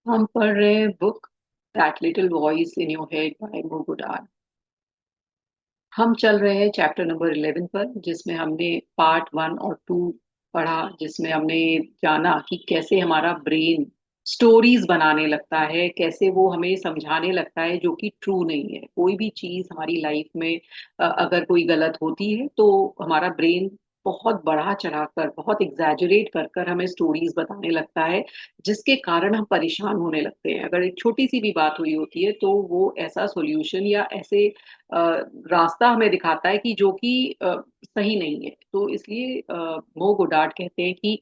हम पढ़ रहे हैं book that little voice in your head by Mo Gawdat. हम चल रहे हैं चैप्टर नंबर 11 पर, जिसमें हमने पार्ट 1 और 2 पढ़ा, जिसमें हमने जाना कि कैसे हमारा ब्रेन स्टोरीज बनाने लगता है, कैसे वो हमें समझाने लगता है जो कि ट्रू नहीं है। कोई भी चीज हमारी लाइफ में अगर कोई गलत होती है तो हमारा ब्रेन बहुत बढ़ा चढ़ाकर, बहुत एग्जैजरेट कर कर हमें स्टोरीज बताने लगता है, जिसके कारण हम परेशान होने लगते हैं। अगर एक छोटी सी भी बात हुई होती है तो वो ऐसा सॉल्यूशन या ऐसे अ, रास्ता हमें दिखाता है कि जो कि सही नहीं है। तो इसलिए मो गोडार्ड कहते हैं कि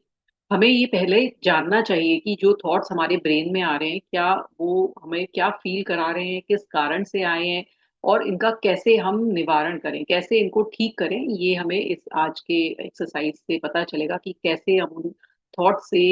हमें ये पहले जानना चाहिए कि जो थॉट्स हमारे ब्रेन में आ रहे हैं, क्या वो हमें क्या फील करा रहे हैं, किस कारण से आए हैं, और इनका कैसे हम निवारण करें, कैसे इनको ठीक करें। ये हमें इस आज के एक्सरसाइज से पता चलेगा कि कैसे हम उन थॉट से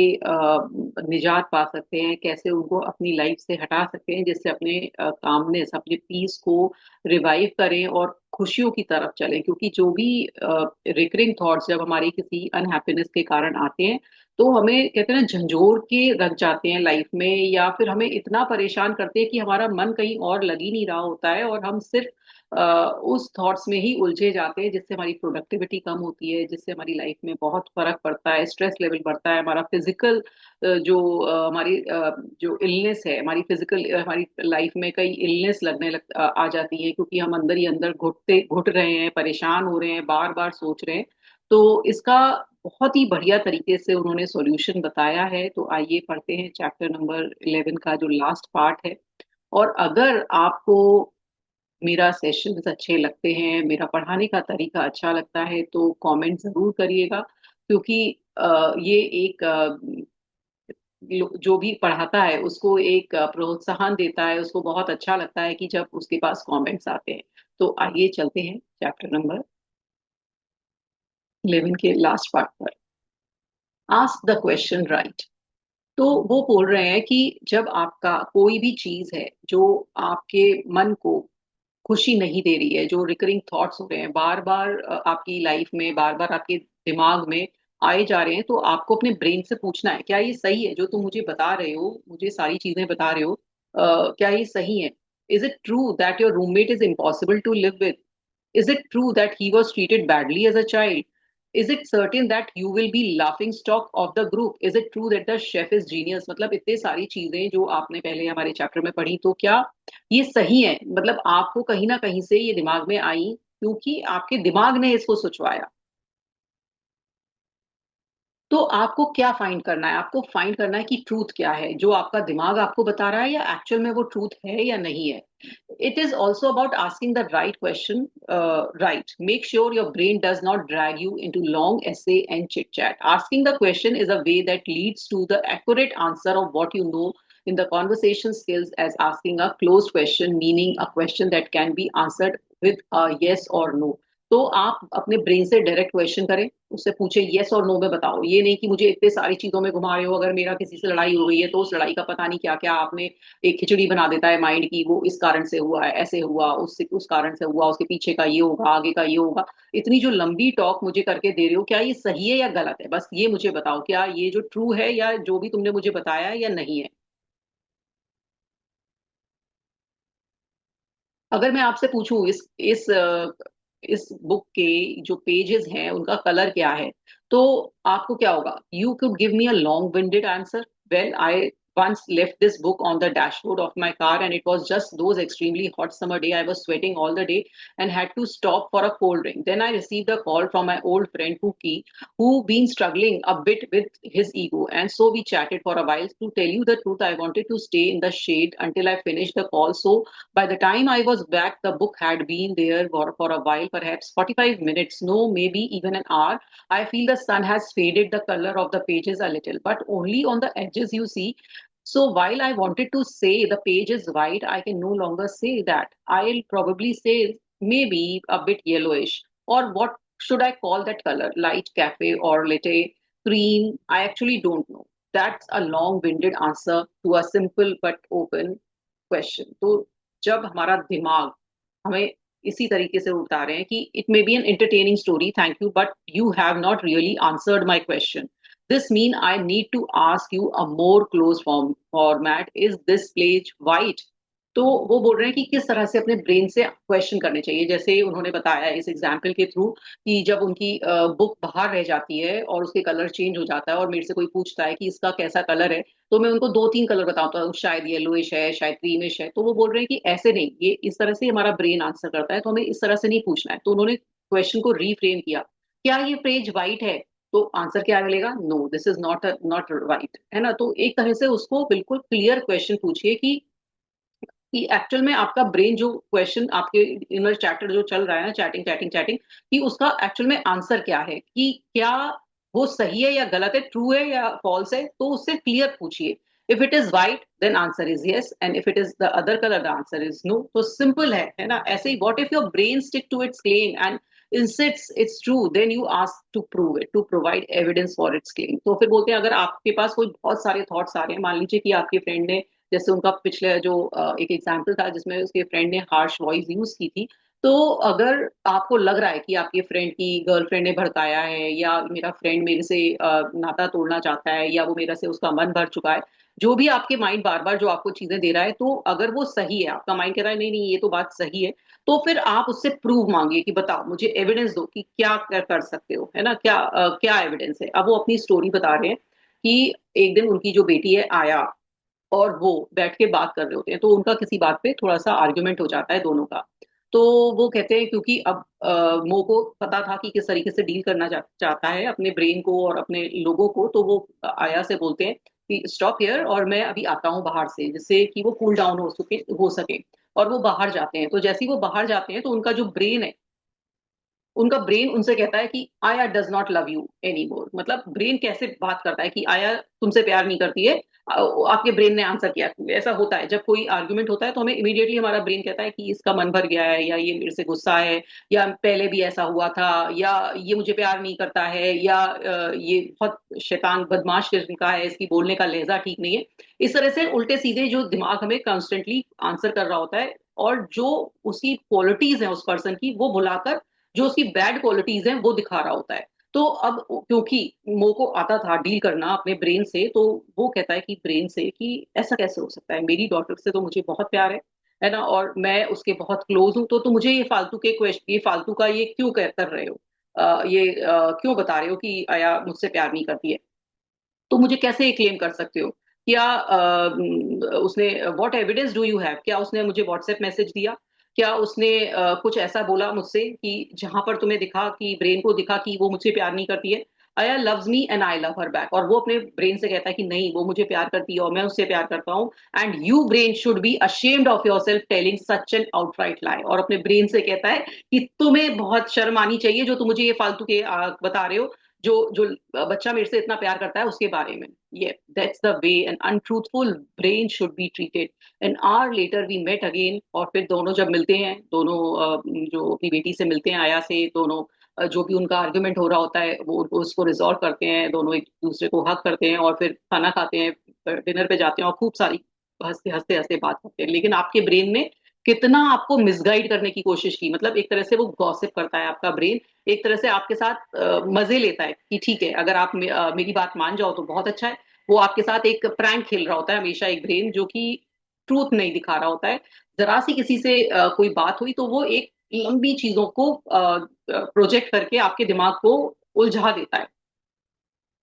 निजात पा सकते हैं, कैसे उनको अपनी लाइफ से हटा सकते हैं, जिससे अपने कामनेस, अपने पीस को रिवाइव करें और खुशियों की तरफ चलें। क्योंकि जो भी रिकरिंग थॉट्स जब हमारी किसी अनहैप्पीनेस के कारण आते हैं, तो हमें कहते हैं ना, झंझोर के रख जाते हैं लाइफ में, या फिर हमें इतना परेशान करते हैं कि हमारा मन कहीं और लग ही नहीं रहा होता है, और हम सिर्फ उस थॉट्स में ही उलझे जाते हैं, जिससे हमारी प्रोडक्टिविटी कम होती है, जिससे हमारी लाइफ में बहुत फर्क पड़ता है, स्ट्रेस लेवल बढ़ता है, हमारा फिजिकल जो हमारी जो इलनेस है, हमारी फिजिकल हमारी लाइफ में कई इलनेस आ जाती है, क्योंकि हम अंदर ही अंदर घुट रहे हैं, परेशान हो रहे हैं, बार बार सोच रहे हैं। तो इसका बहुत ही बढ़िया तरीके से उन्होंने सॉल्यूशन बताया है। तो आइए पढ़ते हैं चैप्टर नंबर 11 का जो लास्ट पार्ट है। और अगर आपको मेरा सेशंस अच्छे लगते हैं, मेरा पढ़ाने का तरीका अच्छा लगता है, तो कमेंट जरूर करिएगा। क्योंकि ये एक जो भी पढ़ाता है उसको एक प्रोत्साहन देता है, उसको बहुत अच्छा लगता है कि जब उसके पास कमेंट्स आते हैं। तो आइए चलते हैं चैप्टर नंबर 11 के लास्ट पार्ट पर। Ask the question right. तो वो बोल रहे हैं कि जब आपका कोई भी चीज है जो आपके मन को खुशी नहीं दे रही है, जो रिकरिंग थॉट्स हो रहे हैं बार बार आपकी लाइफ में, बार बार आपके दिमाग में आए जा रहे हैं, तो आपको अपने ब्रेन से पूछना है, क्या ये सही है जो तुम मुझे बता रहे हो, मुझे सारी चीजें बता रहे हो, क्या ये सही है? Is it true that your roommate is impossible to live with? Is it true that he was treated badly as a child? Is it certain that you will be laughing stock of the group? Is it true that the chef is genius? मतलब इतने सारी चीजें जो आपने पहले हमारे chapter में पढ़ी, तो क्या ये सही है? मतलब आपको कहीं ना कहीं से ये दिमाग में आई, क्योंकि आपके दिमाग ने इसको सोचवाया। तो आपको क्या फाइंड करना है? आपको फाइंड करना है कि ट्रूथ क्या है, जो आपका दिमाग आपको बता रहा है, या एक्चुअल में वो ट्रूथ है या नहीं है। It is also about asking the right question. Right, make sure your brain does not drag you into long essay and chit chat. Asking the question is a way that leads to the accurate answer of what you know in the conversation skills as asking a closed question, meaning a question that can be answered with a yes or no. तो आप अपने brain से direct question करें, उससे पूछे yes और no में बताओ। ये नहीं कि मुझे इतने सारी चीजों में घुमा रहे हो, अगर मेरा किसी से लड़ाई हो गई है तो उस लड़ाई का पता नहीं क्या क्या आपने एक खिचड़ी बना देता है माइंड की, वो इस कारण से हुआ है, ऐसे हुआ, उससे उस कारण से हुआ, उसके पीछे का ये होगा, आगे का ये होगा। इतनी जो लंबी टॉक मुझे करके दे रहे हो, क्या ये सही है या गलत है? बस ये मुझे बताओ, क्या ये जो ट्रू है या जो भी तुमने मुझे बताया है या नहीं है। अगर मैं आपसे पूछूं इस बुक के जो पेजेस हैं उनका कलर क्या है, तो आपको क्या होगा? You could give me a long winded answer. Well, I once left this book on the dashboard of my car, and it was just those extremely hot summer day. I was sweating all the day and had to stop for a cold drink. Then I received a call from my old friend Pookie, who been struggling a bit with his ego, and so we chatted for a while. To tell you the truth, I wanted to stay in the shade until I finished the call, so by the time I was back, the book had been there for a while, perhaps 45 minutes, no, maybe even an hour. I feel the sun has faded the color of the pages a little, but only on the edges, you see. So while I wanted to say the page is white, I can no longer say that. I'll probably say maybe a bit yellowish. Or what should I call that color? Light cafe or latte cream? I actually don't know. That's a long winded answer to a simple but open question. तो जब हमारा दिमाग हमें इसी तरीके से उठा रहे हैं कि it may be an entertaining story, thank you, but you have not really answered my question, this mean I need to ask you a more close format, is this pledge white? तो वो बोल रहे हैं कि किस तरह से अपने ब्रेन से क्वेश्चन करने चाहिए, जैसे उन्होंने बताया इस एग्जाम्पल के थ्रू कि जब उनकी बुक बाहर रह जाती है और उसके कलर चेंज हो जाता है और मेरे से कोई पूछता है कि इसका कैसा कलर है, तो मैं उनको दो तीन कलर बताता हूँ, शायद येलोइश है, शायद क्रीमिश है। तो वो बोल रहे हैं कि ऐसे नहीं, ये इस तरह से हमारा ब्रेन आंसर करता है, तो हमें इस तरह से नहीं पूछना है। तो उन्होंने क्वेश्चन को रीफ्रेम किया, क्या ये पेज वाइट है? तो आंसर क्या मिलेगा? No, this is not white, है ना। तो एक तरह से उसको बिल्कुल क्लियर क्वेश्चन पूछिए कि एक्चुअल में आपका ब्रेन जो क्वेश्चन आपके इनर चैटर जो चल रहा है ना, चैटिंग चैटिंग चैटिंग, कि उसका एक्चुअल में आंसर क्या है, कि क्या वो सही है या गलत है, ट्रू है या फॉल्स है। तो उससे क्लियर पूछिए। If it is white then answer is yes, and if it is the other colour the answer is no. तो सिंपल है ना। ऐसे ही what if your brain stick to its claim and insists it's true, then you ask to prove it, to provide evidence for its claim। तो फिर बोलते हैं अगर आपके पास कोई बहुत सारे थॉट्स आ रहे हैं, मान लीजिए कि आपके फ्रेंड ने, जैसे उनका पिछले जो एक एग्जाम्पल था जिसमें उसके फ्रेंड ने हार्श वॉइस यूज की थी। तो अगर आपको लग रहा है कि आपके फ्रेंड की गर्लफ्रेंड ने भड़काया है, या मेरा फ्रेंड मेरे से नाता तोड़ना चाहता है, या वो मेरे से उसका मन भर चुका है, जो भी आपके माइंड बार बार जो आपको चीजें दे रहा है, तो अगर वो सही है, आपका माइंड कह रहा है नहीं नहीं ये तो बात सही है, तो फिर आप उससे प्रूव मांगिए कि बताओ, मुझे एविडेंस दो कि क्या कर सकते हो, है ना। क्या एविडेंस है। अब वो अपनी स्टोरी बता रहे हैं कि एक दिन उनकी जो बेटी है आया, और वो बैठ के बात कर रहे होते हैं, तो उनका किसी बात पे थोड़ा सा आर्ग्यूमेंट हो जाता है दोनों का। तो वो कहते हैं क्योंकि अब मो को पता था कि किस तरीके से डील करना चाहता है अपने ब्रेन को और अपने लोगों को, तो वो आया से बोलते हैं कि स्टॉप हियर, और मैं अभी आता हूँ बाहर से, जिससे कि वो कूल डाउन हो सके। और वो बाहर जाते हैं, तो जैसे ही वो बाहर जाते हैं तो उनका जो ब्रेन है, उनका ब्रेन उनसे कहता है कि आया does not love you any more. मतलब ब्रेन कैसे बात करता है कि आया तुमसे प्यार नहीं करती है। आपके ब्रेन ने आंसर किया। ऐसा होता है जब कोई आर्गुमेंट होता है, तो हमें इमीडिएटली हमारा ब्रेन कहता है कि इसका मन भर गया है, या ये मेरे से गुस्सा है, या पहले भी ऐसा हुआ था, या ये मुझे प्यार नहीं करता है, या ये बहुत शैतान बदमाश किस्म का है, इसकी बोलने का लहजा ठीक नहीं है। इस तरह से उल्टे सीधे जो दिमाग हमें कॉन्स्टेंटली आंसर कर रहा होता है, और जो उसकी क्वालिटीज है उस पर्सन की, वो भुलाकर जो उसकी बैड क्वालिटीज हैं वो दिखा रहा होता है। तो अब क्योंकि मो को आता था डील करना अपने ब्रेन से, तो वो कहता है कि ब्रेन से कि ऐसा कैसे हो सकता है, मेरी डॉटर से तो मुझे बहुत प्यार है ना, और मैं उसके बहुत क्लोज हूँ, तो मुझे ये फालतू के क्वेश्चन, ये फालतू का ये क्यों कर रहे हो, क्यों बता रहे हो कि आया मुझसे प्यार नहीं करती है। तो मुझे कैसे ये क्लेम कर सकते हो? क्या उसने, what evidence do you have, क्या उसने मुझे व्हाट्सएप मैसेज दिया? क्या उसने कुछ ऐसा बोला मुझसे कि जहां पर तुम्हें दिखा, कि ब्रेन को दिखा कि वो मुझसे प्यार नहीं करती है? आया loves me and I love her back, और वो अपने ब्रेन से कहता है कि नहीं, वो मुझे प्यार करती है और मैं उससे प्यार करता हूँ। And you brain should be ashamed of yourself telling such an outright lie, और अपने ब्रेन से कहता है कि तुम्हें बहुत शर्म आनी चाहिए जो तुम मुझे ये फालतू के बता रहे हो, जो जो बच्चा मेरे से इतना प्यार करता है उसके बारे में। ये that's the way an untruthful brain should be treated. An hour later we met again, और फिर दोनों जब मिलते हैं, दोनों जो अपनी बेटी से मिलते हैं आया से, दोनों जो भी उनका आर्ग्यूमेंट हो रहा होता है वो उसको रिजॉल्व करते हैं, दोनों एक दूसरे को हक करते हैं, और फिर खाना खाते हैं, डिनर पे जाते हैं, और खूब सारी हंसते हंसते हंसते बात करते हैं। लेकिन आपके ब्रेन ने कितना आपको मिसगाइड करने की कोशिश की, मतलब एक तरह से वो गॉसिप करता है आपका ब्रेन, एक तरह से आपके साथ मजे लेता है कि ठीक है, अगर आप मेरी बात मान जाओ तो बहुत अच्छा है। वो आपके साथ एक प्रैंक खेल रहा होता है हमेशा, एक ब्रेन जो कि ट्रूथ नहीं दिखा रहा होता है। जरा सी किसी से कोई बात हुई तो वो एक लंबी चीजों को प्रोजेक्ट करके आपके दिमाग को उलझा देता है।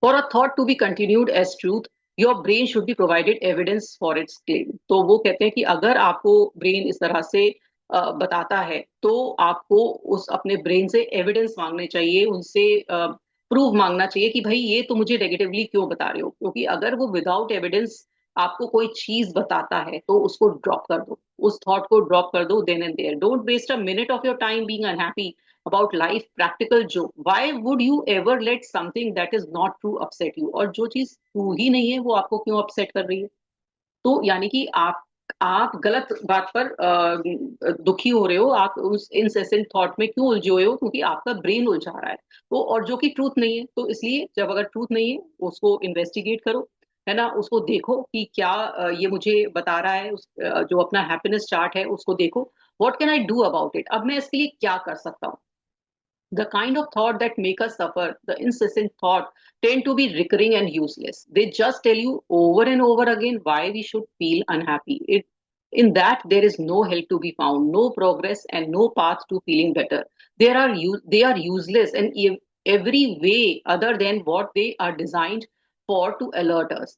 For a thought to be continued as truth, your brain should be provided evidence for its claim. तो वो कहते हैं कि अगर आपको ब्रेन इस तरह से बताता है, तो आपको उस अपने ब्रेन से एविडेंस मांगने चाहिए, उनसे प्रूफ मांगना चाहिए कि भाई ये तो मुझे नेगेटिवली क्यों बता रहे हो। क्योंकि अगर वो विदाउट एविडेंस आपको कोई चीज बताता है, तो उसको ड्रॉप कर दो, उस थॉट को ड्रॉप कर दो then and there. Don't waste a minute of your time being unhappy about life, practical joke. Why would you ever let something that is not true upset you? और जो चीज true ही नहीं है वो आपको क्यों अपसेट कर रही है? तो यानी कि आप गलत बात पर दुखी हो रहे हो, आप उस इनसेसेंट थॉट में क्यों उलझे हुए हो? क्योंकि आपका ब्रेन उलझा रहा है। तो और जो कि ट्रूथ नहीं है, तो इसलिए जब अगर ट्रूथ नहीं है, उसको इन्वेस्टिगेट करो, है ना, उसको देखो कि क्या ये मुझे बता रहा है। जो अपना हैप्पीनेस चार्ट है उसको देखो, what can I do about it, अब मैं इसके लिए क्या कर सकता हूँ। The kind of thought that make us suffer, the incessant thought, tend to be recurring and useless. They just tell you over and over again why we should feel unhappy. In that there is no help to be found, no progress, and no path to feeling better. They are useless in every way other than what they are designed for, to alert us.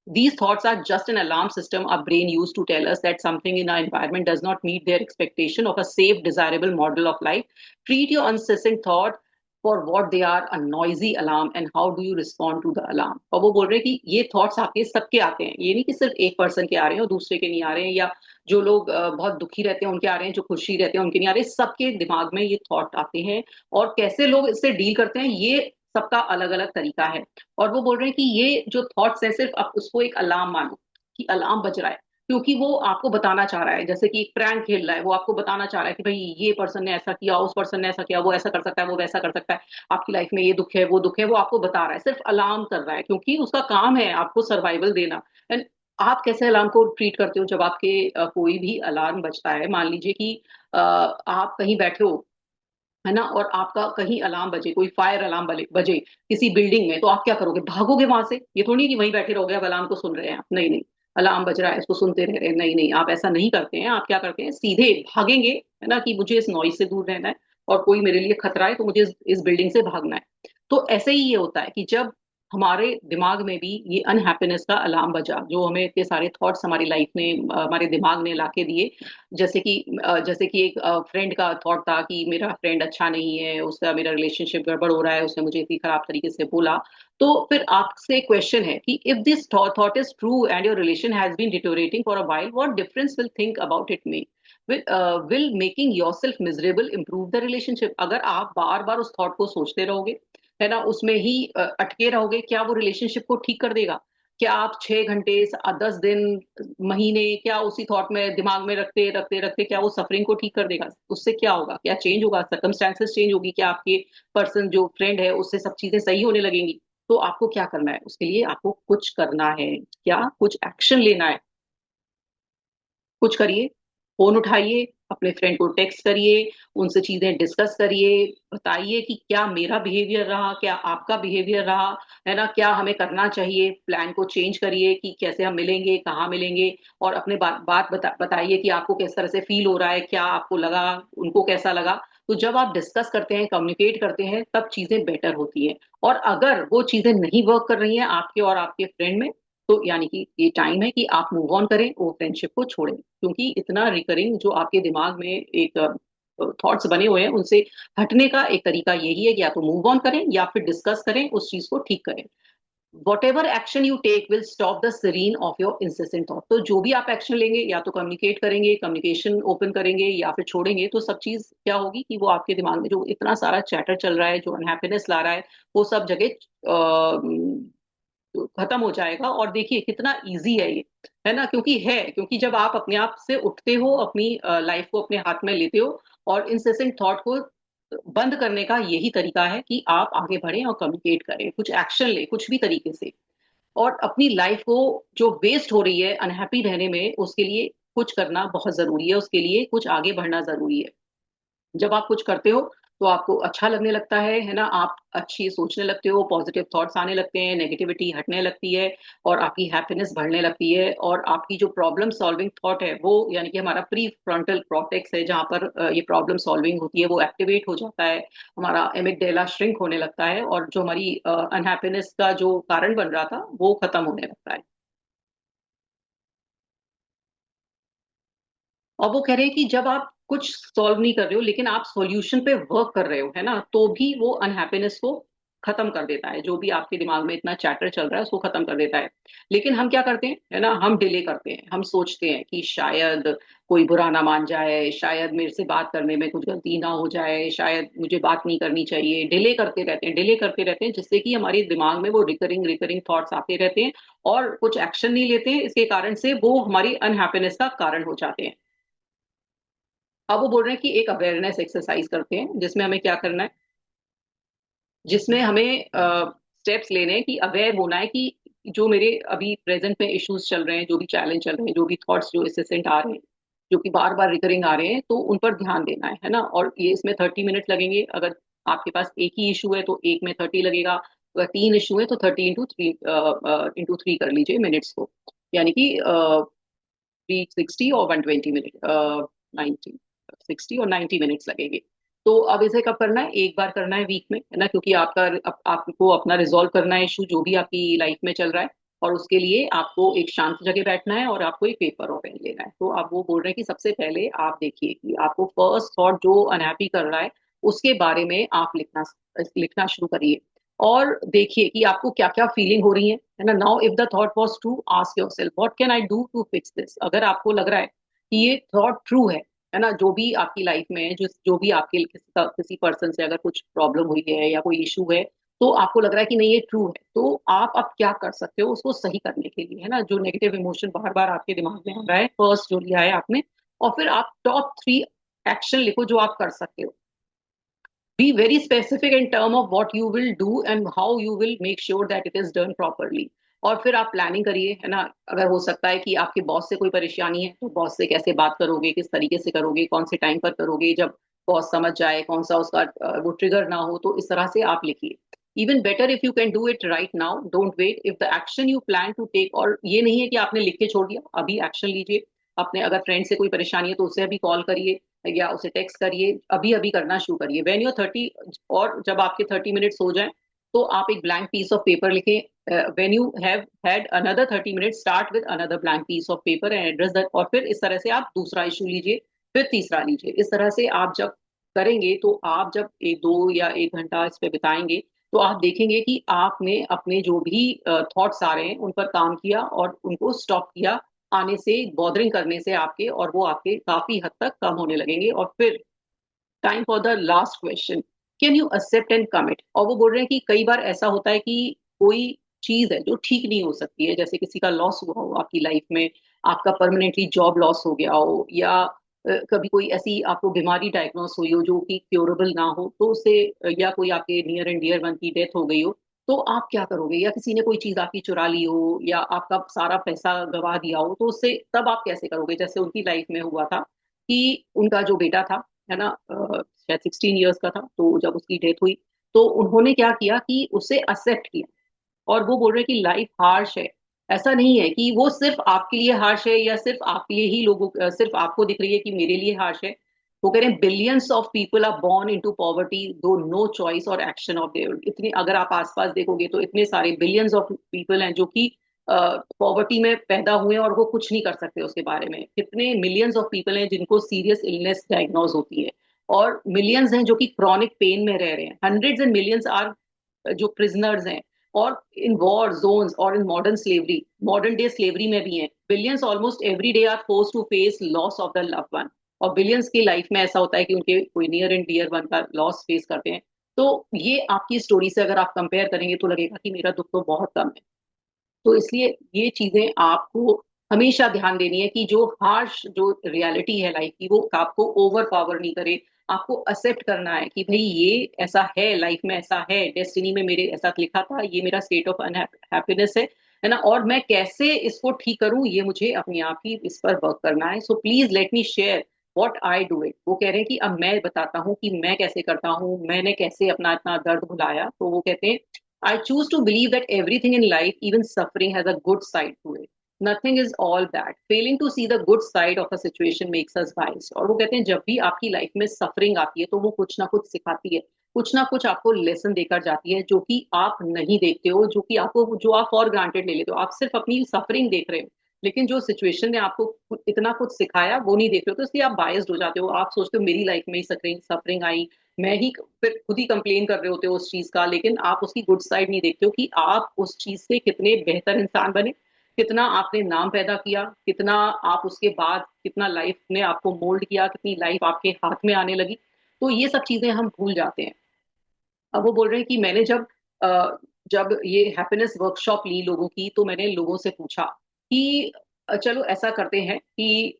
These thoughts are just an alarm system our brain used to tell us that something in our environment does not meet their expectation of a safe, desirable model of life. Treat your incessant thought for what they are, a noisy alarm, and how do you respond to the alarm. और वो बोल रहे हैं कि ये thoughts आपके सबके आते हैं, ये नहीं कि सिर्फ एक पर्सन के आ रहे हैं और दूसरे के नहीं आ रहे हैं, या जो लोग बहुत दुखी रहते हैं उनके आ रहे हैं, जो खुशी रहते हैं उनके नहीं आ रहे, सबके दिमाग में ये थॉट आते हैं। और कैसे लोग इससे डील करते हैं, ये सबका अलग अलग तरीका है। और वो बोल रहे हैं कि ये जो थॉट्स है, सिर्फ आप उसको एक अलार्म मानो, कि अलार्म बज रहा है, क्योंकि वो आपको बताना चाह रहा है, जैसे कि एक प्रैंक खेल रहा है, वो आपको बताना चाह रहा है कि भाई ये पर्सन ने ऐसा किया, उस पर्सन ने ऐसा किया, वो ऐसा कर सकता है, वो वैसा कर सकता है, आपकी लाइफ में ये दुख है, वो दुख है, वो आपको बता रहा है, सिर्फ अलार्म कर रहा है, क्योंकि उसका काम है आपको सर्वाइवल देना। एंड आप कैसे अलार्म को ट्रीट करते हो? जब आपके कोई भी अलार्म बजता है, मान लीजिए कि आप कहीं बैठे हो, है ना, और आपका कहीं अलार्म बजे, कोई फायर अलार्म बजे किसी बिल्डिंग में, तो आप क्या करोगे? भागोगे वहां से। ये थोड़ी कि वहीं बैठे रहोगे, अब अलार्म को सुन रहे हैं आप, नहीं नहीं, अलार्म बज रहा है इसको सुनते रह रहे हैं, नहीं नहीं, आप ऐसा नहीं करते हैं। आप क्या करते हैं? सीधे भागेंगे, है ना, कि मुझे इस नॉइज से दूर रहना है, और कोई मेरे लिए खतरा है तो मुझे इस बिल्डिंग से भागना है। तो ऐसे ही ये होता है कि जब हमारे दिमाग में भी ये अनहैप्पीनेस का अलार्म बजा, जो हमें इतने सारे थॉट्स हमारी लाइफ ने, हमारे दिमाग ने लाके दिए, जैसे कि एक फ्रेंड का थॉट था कि मेरा फ्रेंड अच्छा नहीं है, उसका मेरा रिलेशनशिप गड़बड़ हो रहा है, उसने मुझे इतनी खराब तरीके से बोला। तो फिर आपसे क्वेश्चन है कि if this thought is true and your relation has been deteriorating for a while, what difference will think about it may will making your self miserable improve the relationship? अगर आप बार बार उस थॉट को सोचते रहोगे, है ना, उसमें ही अटके रहोगे, क्या वो रिलेशनशिप को ठीक कर देगा? क्या आप 6 घंटे, 10 दिन, महीने, क्या उसी थॉट में दिमाग में रखते रखते रखते, क्या वो सफरिंग को ठीक कर देगा? उससे क्या होगा? क्या चेंज होगा? सर्कमस्टेंसेस चेंज होगी? क्या आपके पर्सन जो फ्रेंड है उससे सब चीजें सही होने लगेंगी? तो आपको क्या करना है? उसके लिए आपको कुछ करना है। क्या? कुछ एक्शन लेना है। कुछ करिए, फोन उठाइए, अपने फ्रेंड को टेक्स्ट करिए, उनसे चीजें डिस्कस करिए, बताइए कि क्या मेरा बिहेवियर रहा, क्या आपका बिहेवियर रहा, है ना, क्या हमें करना चाहिए, प्लान को चेंज करिए कि कैसे हम मिलेंगे, कहाँ मिलेंगे, और अपने बताइए कि आपको किस तरह से फील हो रहा है, क्या आपको लगा, उनको कैसा लगा। तो जब आप डिस्कस करते हैं, कम्युनिकेट करते हैं, तब चीजें बेटर होती हैं। और अगर वो चीजें नहीं वर्क कर रही हैं आपके और आपके फ्रेंड में, तो यानी कि ये टाइम है कि आप मूव ऑन करें, वो फ्रेंडशिप को छोड़ें, क्योंकि इतना रिकरिंग जो आपके दिमाग में एक थॉट्स बने हुए हैं, उनसे हटने का एक तरीका यही है कि या तो मूव ऑन करें या फिर डिस्कस करें, उस चीज को ठीक करें। Whatever action you take will stop the series of your insistent thought. तो जो भी आप एक्शन लेंगे, या तो कम्युनिकेट करेंगे, कम्युनिकेशन ओपन करेंगे, या फिर छोड़ेंगे, तो सब चीज क्या होगी कि वो आपके दिमाग में जो इतना सारा चैटर चल रहा है, जो अनहैप्पीनेस ला रहा है, वो सब जगह खत्म हो जाएगा। और देखिए कितना इजी है ये, है ना, क्योंकि जब आप अपने आप से उठते हो, अपनी लाइफ को अपने हाथ में लेते हो, और इंसेंट थॉट को बंद करने का यही तरीका है कि आप आगे बढ़ें और कम्युनिकेट करें, कुछ एक्शन लें, कुछ भी तरीके से। और अपनी लाइफ को जो वेस्ट हो रही है अनहैप्पी रहने में, उसके लिए कुछ करना बहुत जरूरी है, उसके लिए कुछ आगे बढ़ना जरूरी है। जब आप कुछ करते हो तो आपको अच्छा लगने लगता है ना, आप अच्छी सोचने लगते हो, पॉजिटिव थॉट्स आने लगते हैं, नेगेटिविटी हटने लगती है, और आपकी हैप्पीनेस बढ़ने लगती है। और आपकी जो प्रॉब्लम सॉल्विंग थॉट है, वो यानी कि हमारा प्री फ्रंटल कॉर्टेक्स है, जहाँ पर ये प्रॉब्लम सॉल्विंग होती है, वो एक्टिवेट हो जाता है। हमारा एमिगडाला श्रिंक होने लगता है, और जो हमारी अनहैप्पीनेस का जो कारण बन रहा था, वो खत्म होने लगता है। और वो कह रहे हैं कि जब आप कुछ सॉल्व नहीं कर रहे हो, लेकिन आप सॉल्यूशन पे वर्क कर रहे हो, है ना, तो भी वो अनहैप्पीनेस को खत्म कर देता है। जो भी आपके दिमाग में इतना चैटर चल रहा है, उसको खत्म कर देता है। लेकिन हम क्या करते हैं, है ना, हम डिले करते हैं, हम सोचते हैं कि शायद कोई बुरा ना मान जाए, शायद मेरे से बात करने में कुछ गलती ना हो जाए, शायद मुझे बात नहीं करनी चाहिए। डिले करते रहते हैं, डिले करते रहते हैं, जिससे कि हमारे दिमाग में वो रिकरिंग रिकरिंग थॉट्स आते रहते हैं, और कुछ एक्शन नहीं लेते हैं। इसके कारण से वो हमारी अनहैप्पीनेस का कारण हो जाते हैं। अब वो बोल रहे हैं कि एक अवेयरनेस एक्सरसाइज करते हैं, जिसमें हमें क्या करना है, जिसमें हमें स्टेप्स लेने हैं, कि अवेयर होना है कि जो मेरे अभी प्रेजेंट में इश्यूज चल रहे हैं, जो भी चैलेंज चल रहे हैं, जो भी थॉट्स जो इससे आ रहे हैं, जो कि बार बार रिकरिंग आ रहे हैं, तो उन पर ध्यान देना है ना। और ये इसमें 30 मिनट लगेंगे। अगर आपके पास एक ही इशू है तो एक में 30 लगेगा। अगर तीन इशू है तो 30 इंटू थ्री कर लीजिए मिनट्स को, यानी कि 360 और 120 मिनट, 90 60 और 90 मिनट्स लगेंगे। तो अब इसे कब करना है? एक बार करना है वीक में, है ना, क्योंकि आपको अपना रिजॉल्व करना है इशू जो भी आपकी लाइफ में चल रहा है। और उसके लिए आपको एक शांत जगह बैठना है और आपको एक पेपर और पेन लेना है। तो आप वो बोल रहे हैं कि सबसे पहले आप देखिए कि आपको फर्स्ट थॉट जो अनहैप्पी कर रहा है उसके बारे में आप लिखना लिखना शुरू करिए। और देखिए कि आपको क्या क्या फीलिंग हो रही है ना। Now if the thought was to ask yourself what can I do to fix this. अगर आपको लग रहा है कि ये थॉट ट्रू है ना, जो भी आपकी लाइफ में जो भी आपके किसी पर्सन से अगर कुछ प्रॉब्लम हुई है या कोई इशू है, तो आपको लग रहा है कि नहीं ये ट्रू है, तो आप अब क्या कर सकते हो उसको सही करने के लिए, है ना। जो नेगेटिव इमोशन बार बार आपके दिमाग में आ रहा है, फर्स्ट जो लिया है आपने, और फिर आप टॉप 3 एक्शन लिखो जो आप कर सकते हो। be very specific in term of what you will do and how you will make sure that it is done properly। और फिर आप प्लानिंग करिए, है ना। अगर हो सकता है कि आपके बॉस से कोई परेशानी है, तो बॉस से कैसे बात करोगे, किस तरीके से करोगे, कौन से टाइम पर करोगे जब बॉस समझ जाए, कौन सा उसका वो ट्रिगर ना हो, तो इस तरह से आप लिखिए। Even better if you can do it right now, don't wait if the action you plan to take. और ये नहीं है कि आपने लिख के छोड़ दिया, अभी एक्शन लीजिए। अपने अगर फ्रेंड से कोई परेशानी है तो उसे अभी कॉल करिए या उसे टेक्स्ट करिए, अभी अभी करना शुरू करिए। व्हेन यूर 30, और जब आपके 30 मिनट्स हो जाएं, तो आप एक ब्लैंक पीस ऑफ पेपर लिखें। When you have had another 30 minutes, start with another blank piece of paper and address that. और फिर इस तरह से आप दूसरा इशू लीजिए, फिर तीसरा लीजिए। इस तरह से आप जब करेंगे, तो आप जब 2 या 1 घंटा इस पे बिताएंगे, तो आप देखेंगे कि आपने अपने जो भी थॉट्स आ रहे हैं उन पर काम किया और उनको स्टॉप किया आने से, बॉदरिंग करने से आपके, और वो आपके काफी हद तक कम होने लगेंगे। और फिर time for the last question, can you accept and commit. और वो बोल रहे हैं कि कई बार ऐसा होता है कि कोई चीज है जो ठीक नहीं हो सकती है, जैसे किसी का लॉस हुआ हो आपकी लाइफ में, आपका परमानेंटली जॉब लॉस हो गया हो, या कभी कोई ऐसी आपको बीमारी डायग्नोस हुई हो जो कि क्योरेबल ना हो, तो उससे या कोई आपके नियर एंड डियर वन की डेथ हो गई हो, तो आप क्या करोगे। या किसी ने कोई चीज आपकी चुरा ली हो, या आपका सारा पैसा गवा दिया हो, तो उससे तब आप कैसे करोगे। जैसे उनकी लाइफ में हुआ था कि उनका जो बेटा था, है ना, शायद 16 ईयर्स का था, तो जब उसकी डेथ हुई, तो उन्होंने क्या किया कि उसे एक्सेप्ट किया। और वो बोल रहे हैं कि लाइफ हार्श है। ऐसा नहीं है कि वो सिर्फ आपके लिए हार्श है, या सिर्फ आपके लिए ही लोगों सिर्फ आपको दिख रही है कि मेरे लिए हार्श है। वो कह रहे हैं billions of people are born into poverty through no choice or action of their. इतने अगर आप आसपास देखोगे तो इतने सारे बिलियंस ऑफ पीपल हैं जो कि पॉवर्टी में पैदा हुए हैं और वो कुछ नहीं कर सकते उसके बारे में। कितने मिलियंस ऑफ पीपल हैं जिनको सीरियस इलनेस डायग्नोज होती है, और मिलियंस हैं जो कि क्रॉनिक पेन में रह रहे हैं। हंड्रेड्स एंड मिलियंस आर जो प्रिजनर्स हैं, और इन वॉर जोन्स और in modern slavery, modern day slavery में भी हैं। Billions almost every day are force to face loss of the loved one. और बिलियंस की लाइफ में ऐसा होता है कि उनके कोई नियर एंड डियर वन का लॉस फेस करते हैं। तो ये आपकी स्टोरी से अगर आप कंपेयर करेंगे तो लगेगा कि मेरा दुख तो बहुत कम है। तो इसलिए ये चीजें आपको हमेशा ध्यान देनी है कि जो हार्श जो रियलिटी है लाइफ की, वो आपको ओवर पावर नहीं करे। आपको एक्सेप्ट करना है कि भाई ये ऐसा है, लाइफ में ऐसा है, डेस्टिनी में मेरे ऐसा लिखा था, ये मेरा स्टेट ऑफ अनहैप्पीनेस है ना। और मैं कैसे इसको ठीक करूं, ये मुझे अपने आप ही इस पर वर्क करना है। So please let me share what I do it. वो कह रहे हैं कि अब मैं बताता हूँ कि मैं कैसे करता हूँ, मैंने कैसे अपना इतना दर्द भुलाया। तो वो कहते हैं, I choose to believe that everything in life, even suffering, has a good side to it. Nothing is all bad. Failing to see the good side of a situation makes us biased। और वो कहते हैं जब भी आपकी life में suffering आती है, तो वो कुछ ना कुछ सिखाती है, कुछ ना कुछ आपको लेसन देकर जाती है, जो कि आप नहीं देखते हो, जो कि आपको, जो आप फॉर ग्रांटेड ले लेते हो। आप सिर्फ अपनी सफरिंग देख रहे हो, लेकिन जो सिचुएशन ने आपको इतना कुछ सिखाया वो नहीं देख रहे हो। तो इसलिए आप बायस्ड हो जाते हो। आप सोचते हो मेरी लाइफ में ही सफरिंग सफरिंग आई, मैं ही, फिर खुद ही कंप्लेन कर रहे होते हो उस चीज का। लेकिन आप उसकी गुड साइड नहीं देखते हो कि आप उस चीज से कितने बेहतर इंसान बने, कितना आपने नाम पैदा किया, कितना आप उसके बाद, कितना लाइफ ने आपको मोल्ड किया, कितनी लाइफ आपके हाथ में आने लगी। तो ये सब चीजें हम भूल जाते हैं। अब वो बोल रहे हैं कि मैंने जब ये हैप्पीनेस वर्कशॉप ली लोगों की, तो मैंने लोगों से पूछा कि चलो ऐसा करते हैं कि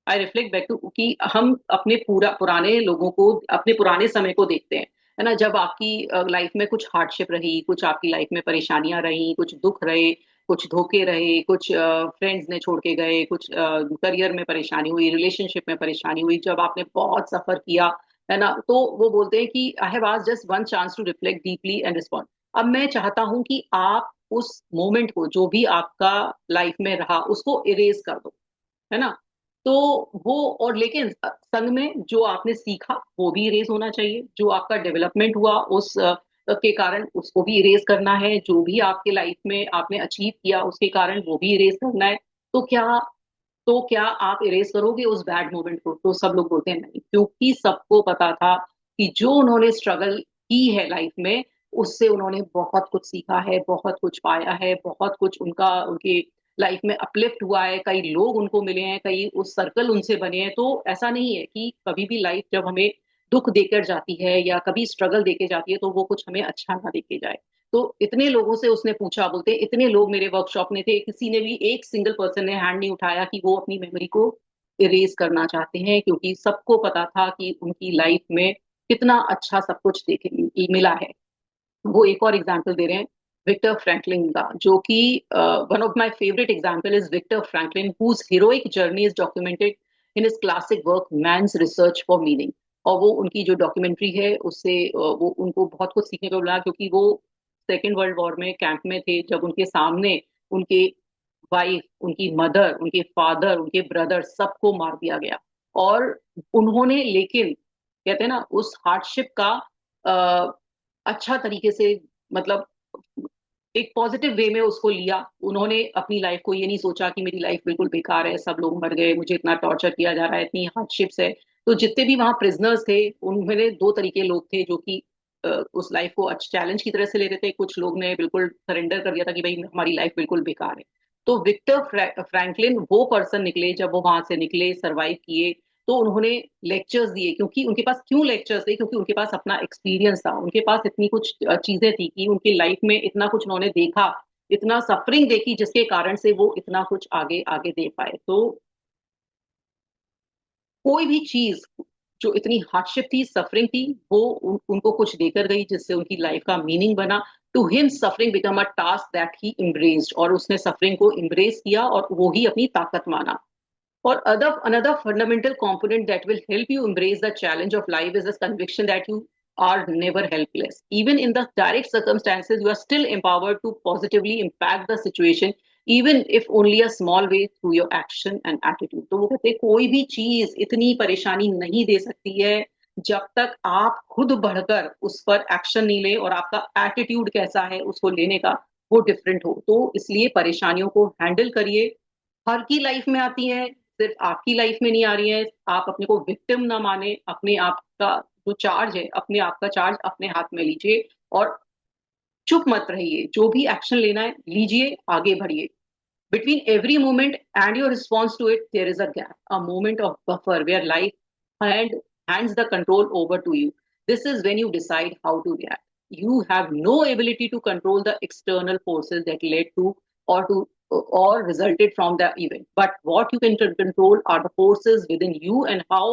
आई रिफ्लेक्ट बैक टू कि हम अपने पुराने लोगों को, अपने पुराने समय को देखते हैं, है ना। जब आपकी लाइफ में कुछ हार्डशिप रही, कुछ आपकी लाइफ में परेशानियां रही, कुछ दुख रहे, कुछ धोखे रहे, कुछ फ्रेंड्स ने छोड़ के गए, कुछ करियर में परेशानी हुई, रिलेशनशिप में परेशानी हुई, जब आपने बहुत सफर किया, है ना, तो वो बोलते हैं कि I have asked just one chance to reflect deeply and respond. अब मैं चाहता हूं कि आप उस मोमेंट को, जो भी आपका लाइफ में रहा, उसको इरेज कर दो, है ना। तो वो, और लेकिन संग में जो आपने सीखा वो भी इरेज होना चाहिए, जो आपका डेवलपमेंट हुआ उस के कारण उसको भी इरेज करना है, जो भी आपके लाइफ में आपने अचीव किया उसके कारण वो भी इरेज करना है। तो क्या तो क्या आप इरेज करोगे उस बैड मोमेंट को? तो सब लोग बोलते हैं नहीं, क्योंकि सबको पता था कि जो उन्होंने स्ट्रगल की है लाइफ में, उससे उन्होंने बहुत कुछ सीखा है, बहुत कुछ पाया है, बहुत कुछ उनका उनकी लाइफ में अपलिफ्ट हुआ है, कई लोग उनको मिले हैं, कई उस सर्कल उनसे बने हैं। तो ऐसा नहीं है कि कभी भी लाइफ जब हमें दुख देकर जाती है या कभी स्ट्रगल देके जाती है तो वो कुछ हमें अच्छा ना देके जाए। तो इतने लोगों से उसने पूछा, बोलते इतने लोग मेरे वर्कशॉप में थे, किसी ने भी, एक सिंगल पर्सन ने हैंड नहीं उठाया कि वो अपनी मेमोरी को इरेज करना चाहते हैं, क्योंकि सबको पता था कि उनकी लाइफ में कितना अच्छा सब कुछ देखे मिला है। वो एक और एग्जाम्पल दे रहे हैं विक्टर फ्रैंकलिन का, जो कि one of my favourite example is Viktor Franklin whose heroic journey is documented in his classic work man's research for meaning. और वो उनकी जो डॉक्यूमेंट्री है उससे वो उनको बहुत कुछ सीखने को मिला, क्योंकि वो सेकेंड वर्ल्ड वॉर में कैंप में थे, जब उनके सामने उनके वाइफ, उनकी मदर, उनके फादर, उनके ब्रदर, सबको मार दिया गया। और उन्होंने, लेकिन कहते हैं ना, उस हार्डशिप का अ, अच्छा तरीके से, मतलब एक पॉजिटिव वे में उसको लिया। उन्होंने अपनी लाइफ को ये नहीं सोचा कि मेरी लाइफ बिल्कुल बेकार है, सब लोग मर गए, मुझे इतना टॉर्चर किया जा रहा है, इतनी हार्डशिप्स है। तो जितने भी वहां प्रिजनर्स थे, उनमें दो तरीके लोग थे जो कि उस लाइफ को अच्छा चैलेंज की तरह से लेते थे। कुछ लोग ने बिल्कुल सरेंडर कर दिया था कि भाई हमारी लाइफ बिल्कुल बेकार है। तो विक्टर फ्रैंकलिन वो पर्सन निकले, जब वो वहां से निकले, सरवाइव किए, तो उन्होंने लेक्चर्स दिए। क्योंकि उनके पास क्यों लेक्चर्स थे? क्योंकि उनके पास अपना एक्सपीरियंस था, उनके पास इतनी कुछ चीजें थी कि उनकी लाइफ में इतना कुछ उन्होंने देखा, इतना सफरिंग देखी, जिसके कारण से वो इतना कुछ आगे आगे दे पाए। तो कोई भी चीज जो इतनी हार्डशिप थी, सफरिंग थी, वो उनको कुछ देकर गई, जिससे उनकी लाइफ का मीनिंग बना। To him suffering become a task that he embraced, और उसने सफरिंग को एम्ब्रेस किया और वो ही अपनी ताकत माना। Or another fundamental component that will help you embrace the challenge of life is the conviction that you are never helpless. Even in the direct circumstances, you are still empowered to positively impact the situation, even if only a small way through your action and attitude. तो वो कहते हैं कोई भी चीज इतनी परेशानी नहीं दे सकती है जब तक आप खुद बढ़कर उस पर एक्शन नहीं ले, और आपका एटीट्यूड कैसा है उसको लेने का, वो डिफरेंट हो। तो इसलिए परेशानियों को हैंडल करिए। हर की लाइफ में आती हैं, सिर्फ आपकी लाइफ में नहीं आ रही है। आप अपने को विक्टिम ना माने, अपने आप का जो चार्ज है, अपने आप का चार्ज अपने हाथ में लीजिए और चुप मत रहिए। जो भी एक्शन लेना है लीजिए, आगे बढ़िए। Between every moment and your response to it, there is a gap, a moment of buffer where life hand, hands the control over to you. This is when you decide how to react. You have no ability to control the external forces that led to or resulted from the event. But what you can control are the forces within you and how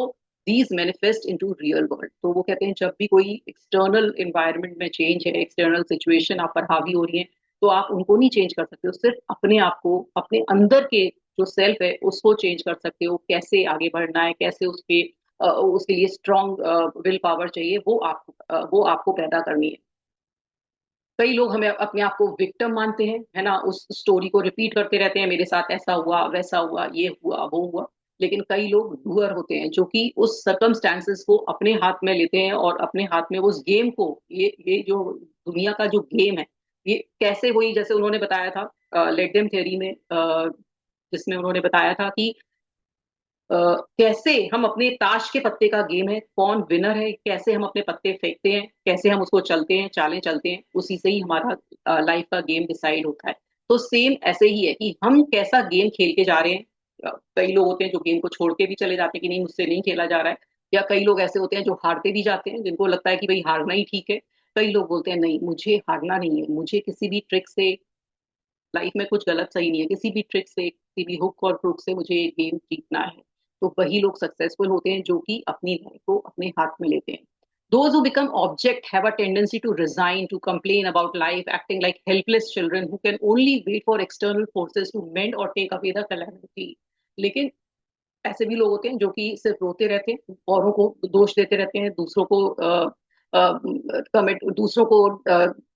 these manifest into real world. तो वो कहते हैं जब भी कोई external environment में change है, external situation आप पर हावी हो रही है, तो आप उनको नहीं चेंज कर सकते हो, सिर्फ अपने आप को, अपने अंदर के जो सेल्फ है उसको चेंज कर सकते हो। कैसे आगे बढ़ना है, कैसे उसके लिए स्ट्रॉन्ग विल पावर चाहिए, वो आपको पैदा करनी है। कई लोग हमें अपने आप को विक्टिम मानते हैं, है ना, उस स्टोरी को रिपीट करते रहते हैं, मेरे साथ ऐसा हुआ, वैसा हुआ, ये हुआ, वो हुआ। लेकिन कई लोग डूअर होते हैं, जो कि उस सर्कमस्टांसेस को अपने हाथ में लेते हैं और अपने हाथ में उस गेम को, ये जो दुनिया का जो गेम है, ये कैसे, वही जैसे उन्होंने बताया था लेट देम थ्योरी में, जिसमें उन्होंने बताया था कि अ, कैसे हम अपने ताश के पत्ते का गेम है, कौन विनर है, कैसे हम अपने पत्ते फेंकते हैं, कैसे हम उसको चलते हैं, चालें चलते हैं, उसी से ही हमारा लाइफ का गेम डिसाइड होता है। तो सेम ऐसे ही है कि हम कैसा गेम खेल के जा रहे हैं। कई लोग होते हैं जो गेम को छोड़ के भी चले जाते हैं कि नहीं, मुझसे नहीं खेला जा रहा है। या कई लोग ऐसे होते हैं जो हारते भी जाते हैं, जिनको लगता है कि भाई हारना ही ठीक है। कई लोग बोलते हैं नहीं, मुझे हारना नहीं है, मुझे किसी भी ट्रिक से, लाइफ में कुछ गलत सही नहीं है, किसी भी ट्रिक से, किसी भी हुक और क्रुक से मुझे ये गेम जीतना है। तो वही लोग सक्सेसफुल होते हैं जो कि अपनी लाइफ को अपने हाथ में लेते हैं। Those who become object have a tendency to resign, to complain about life, acting like helpless children who can only wait for external forces to mend or take away the calamity. लेकिन ऐसे भी लोग होते हैं जो कि सिर्फ रोते रहते हैं, औरों को दोष देते रहते हैं, दूसरों को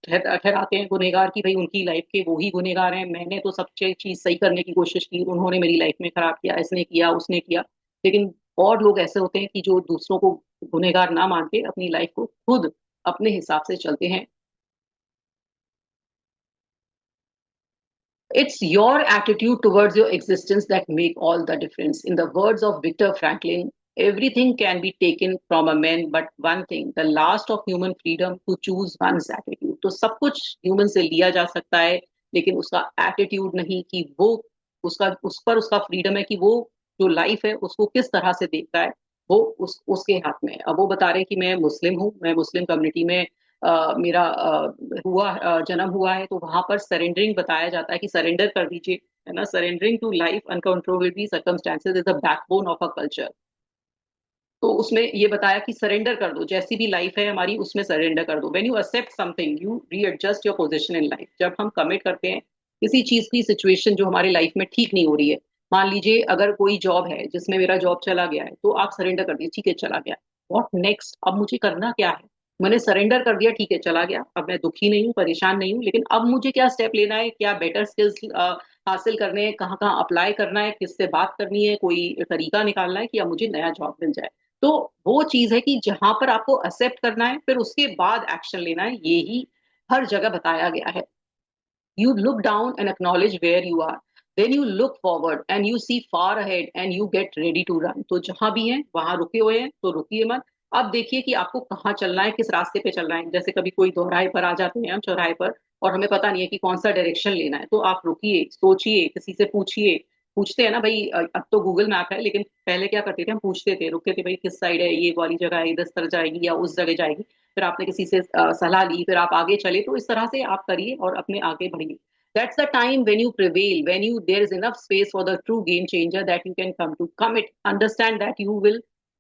ठहराते हैं गुनहगार की भाई उनकी लाइफ के वो ही गुनहगार हैं, मैंने तो सब चीज सही करने की कोशिश की, उन्होंने मेरी लाइफ में खराब किया, इसने किया उसने किया। लेकिन और लोग ऐसे होते हैं कि जो दूसरों को गुनहगार ना मान के अपनी लाइफ को खुद अपने हिसाब से चलते हैं। It's your attitude towards your existence that make all the difference. In the words of Viktor Franklin, everything can be taken from a man, but one thing, the last of human freedom, to choose one's attitude. तो सब कुछ human से लिया जा सकता है, लेकिन उसका एटीट्यूड नहीं, कि वो उसका उस पर उसका फ्रीडम है कि वो जो लाइफ है उसको किस तरह से देखता है, वो उसके हाथ में है। अब वो बता रहे हैं कि मैं मुस्लिम हूँ, मैं मुस्लिम कम्युनिटी में मेरा जन्म हुआ है, तो वहां पर सरेंडरिंग बताया जाता है कि सरेंडर कर दीजिए, है ना। Surrendering to life uncontrollably circumstances is the backbone of a culture. तो उसमें ये बताया कि सरेंडर कर दो, जैसी भी लाइफ है हमारी उसमें सरेंडर कर दो। When you accept something you readjust your position in life. जब हम कमिट करते हैं किसी चीज की, सिचुएशन जो हमारी लाइफ में ठीक नहीं हो रही है, मान लीजिए अगर कोई जॉब है जिसमें मेरा जॉब चला गया है, तो आप सरेंडर कर दीजिए, ठीक है चला गया, व्हाट नेक्स्ट, अब मुझे करना क्या है। मैंने सरेंडर कर दिया, ठीक है चला गया, अब मैं दुखी नहीं हूँ, परेशान नहीं हूँ, लेकिन अब मुझे क्या स्टेप लेना है, क्या बेटर स्किल्स हासिल करने हैं, कहाँ कहाँ अप्लाई करना है, किससे बात करनी है, कोई तरीका निकालना है कि अब मुझे नया जॉब मिल जाए। तो वो चीज है कि जहां पर आपको एक्सेप्ट करना है, फिर उसके बाद एक्शन लेना है, ये ही हर जगह बताया गया है। You look down and acknowledge where you are. Then you look forward and you see far ahead and you get ready to run. तो जहां भी हैं वहां रुके हुए हैं तो रुकिए मत। अब देखिए कि आपको कहाँ चलना है, किस रास्ते पे चलना है। जैसे कभी कोई दोराहे पर आ जाते हैं हम, चौराहे पर, और हमें पता नहीं है कि कौन सा डायरेक्शन लेना है, तो आप रुकिए, सोचिए, किसी से पूछिए। पूछते हैं ना भाई, अब तो गूगल मैप है, लेकिन पहले क्या करते थे, हम पूछते थे, रुकते थे, भाई किस साइड है, ये वाली जगह है, इधर तरफ जाएगी या उस जगह जाएगी। फिर आपने किसी से सलाह ली, फिर आप आगे चले। तो इस तरह से आप करिए और अपने आगे बढ़िए। That's the time when you prevail, when you there is enough space for the true game changer that you can come to. Commit, understand that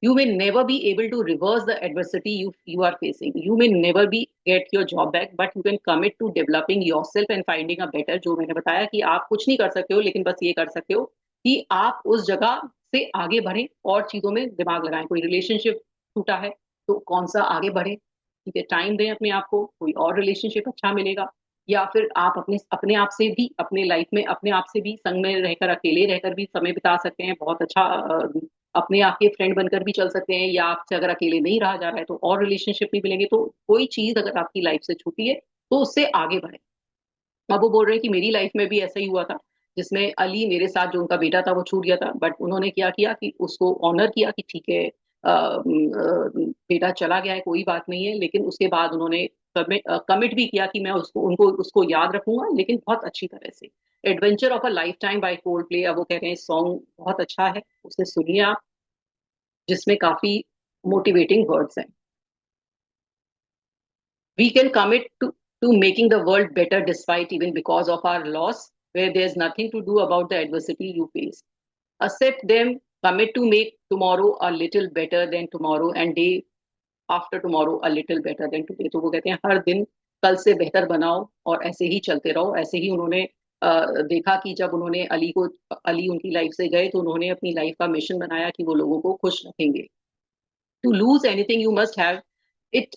you may never be able to reverse the adversity you are facing. You may never be get your job back, but you can commit to developing yourself and finding a better, जो मैंने बताया कि आप कुछ नहीं कर सकते हो, लेकिन बस ये कर सकते हो कि आप उस जगह से आगे बढ़ें और चीजों में दिमाग लगाएं। कोई रिलेशनशिप टूटा है तो कौन सा आगे बढ़े, ठीक है, टाइम दें अपने आप को, कोई और रिलेशनशिप अच्छा मिलेगा। या फिर आप अपने अपने आप से भी, अपने लाइफ में अपने आप से भी संग में रहकर, अकेले रहकर भी समय बिता सकते हैं, बहुत अच्छा अपने आप के फ्रेंड बनकर भी चल सकते हैं। या आपसे अगर अकेले नहीं रहा जा रहा है तो और रिलेशनशिप नहीं मिलेंगे। तो कोई चीज अगर आपकी लाइफ से छूटी है तो उससे आगे बढ़े। अब वो बोल रहे हैं कि मेरी लाइफ में भी ऐसा ही हुआ था, जिसमें अली मेरे साथ जो उनका बेटा था वो छूट गया था, बट उन्होंने क्या किया कि उसको ऑनर किया कि ठीक है, बेटा चला गया है, कोई बात नहीं है। लेकिन उसके बाद उन्होंने कमिट भी किया कि मैं उसको याद रखूंगा, लेकिन बहुत अच्छी तरह से। Adventure of a life time by cold play, अब वो कह रहे हैं सॉन्ग बहुत अच्छा है, उसे सुनिए आप, जिसमें काफी मोटिवेटिंग वर्ड्स हैं। We can commit to making the world better despite even because of our loss, where there's nothing to do about the adversity you face. Accept them, commit to make tomorrow a little better than tomorrow and day after tomorrow a little better than today. तो वो कहते हैं हर दिन कल से बेहतर बनाओ और ऐसे ही चलते रहो। ऐसे ही उन्होंने देखा कि जब उन्होंने अली उनकी लाइफ से गए तो उन्होंने अपनी लाइफ का मिशन बनाया कि वो लोगों को खुश रखेंगे। To lose anything, you must have it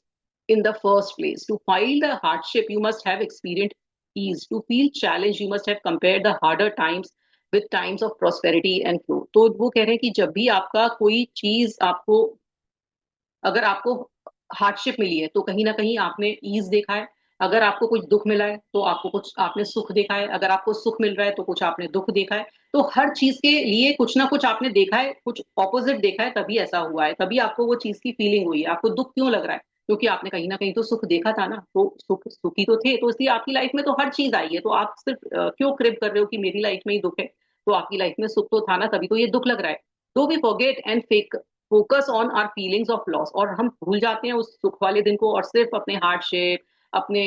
in the first place. To file the hardship, you must have experienced ease. To feel challenge, you must have compared the harder times with times of prosperity and flow. तो वो कह रहे हैं कि जब भी आपका कोई चीज आपको, अगर आपको हार्डशिप मिली है तो कहीं ना कहीं आपने ईज देखा है। अगर आपको कुछ दुख मिला है तो आपको कुछ आपने सुख देखा है। अगर आपको सुख मिल रहा है तो कुछ आपने दुख देखा है। तो हर चीज के लिए कुछ ना कुछ आपने देखा है, कुछ ऑपोजिट देखा है, तभी ऐसा हुआ है, तभी आपको वो चीज की फीलिंग हुई है। आपको दुख क्यों लग रहा है, क्योंकि आपने कहीं ना कहीं तो सुख देखा था ना। तो सुखी तो थे, तो इसलिए आपकी लाइफ में तो हर चीज आई है। तो आप सिर्फ क्यों क्रिप कर रहे हो कि मेरी लाइफ में ही दुख है, तो आपकी लाइफ में सुख तो था ना, तभी तो ये दुख लग रहा है। तो we forget and fake focus on our feelings of loss, और हम भूल जाते हैं उस सुख वाले दिन को और सिर्फ अपने हार्डशिप, अपने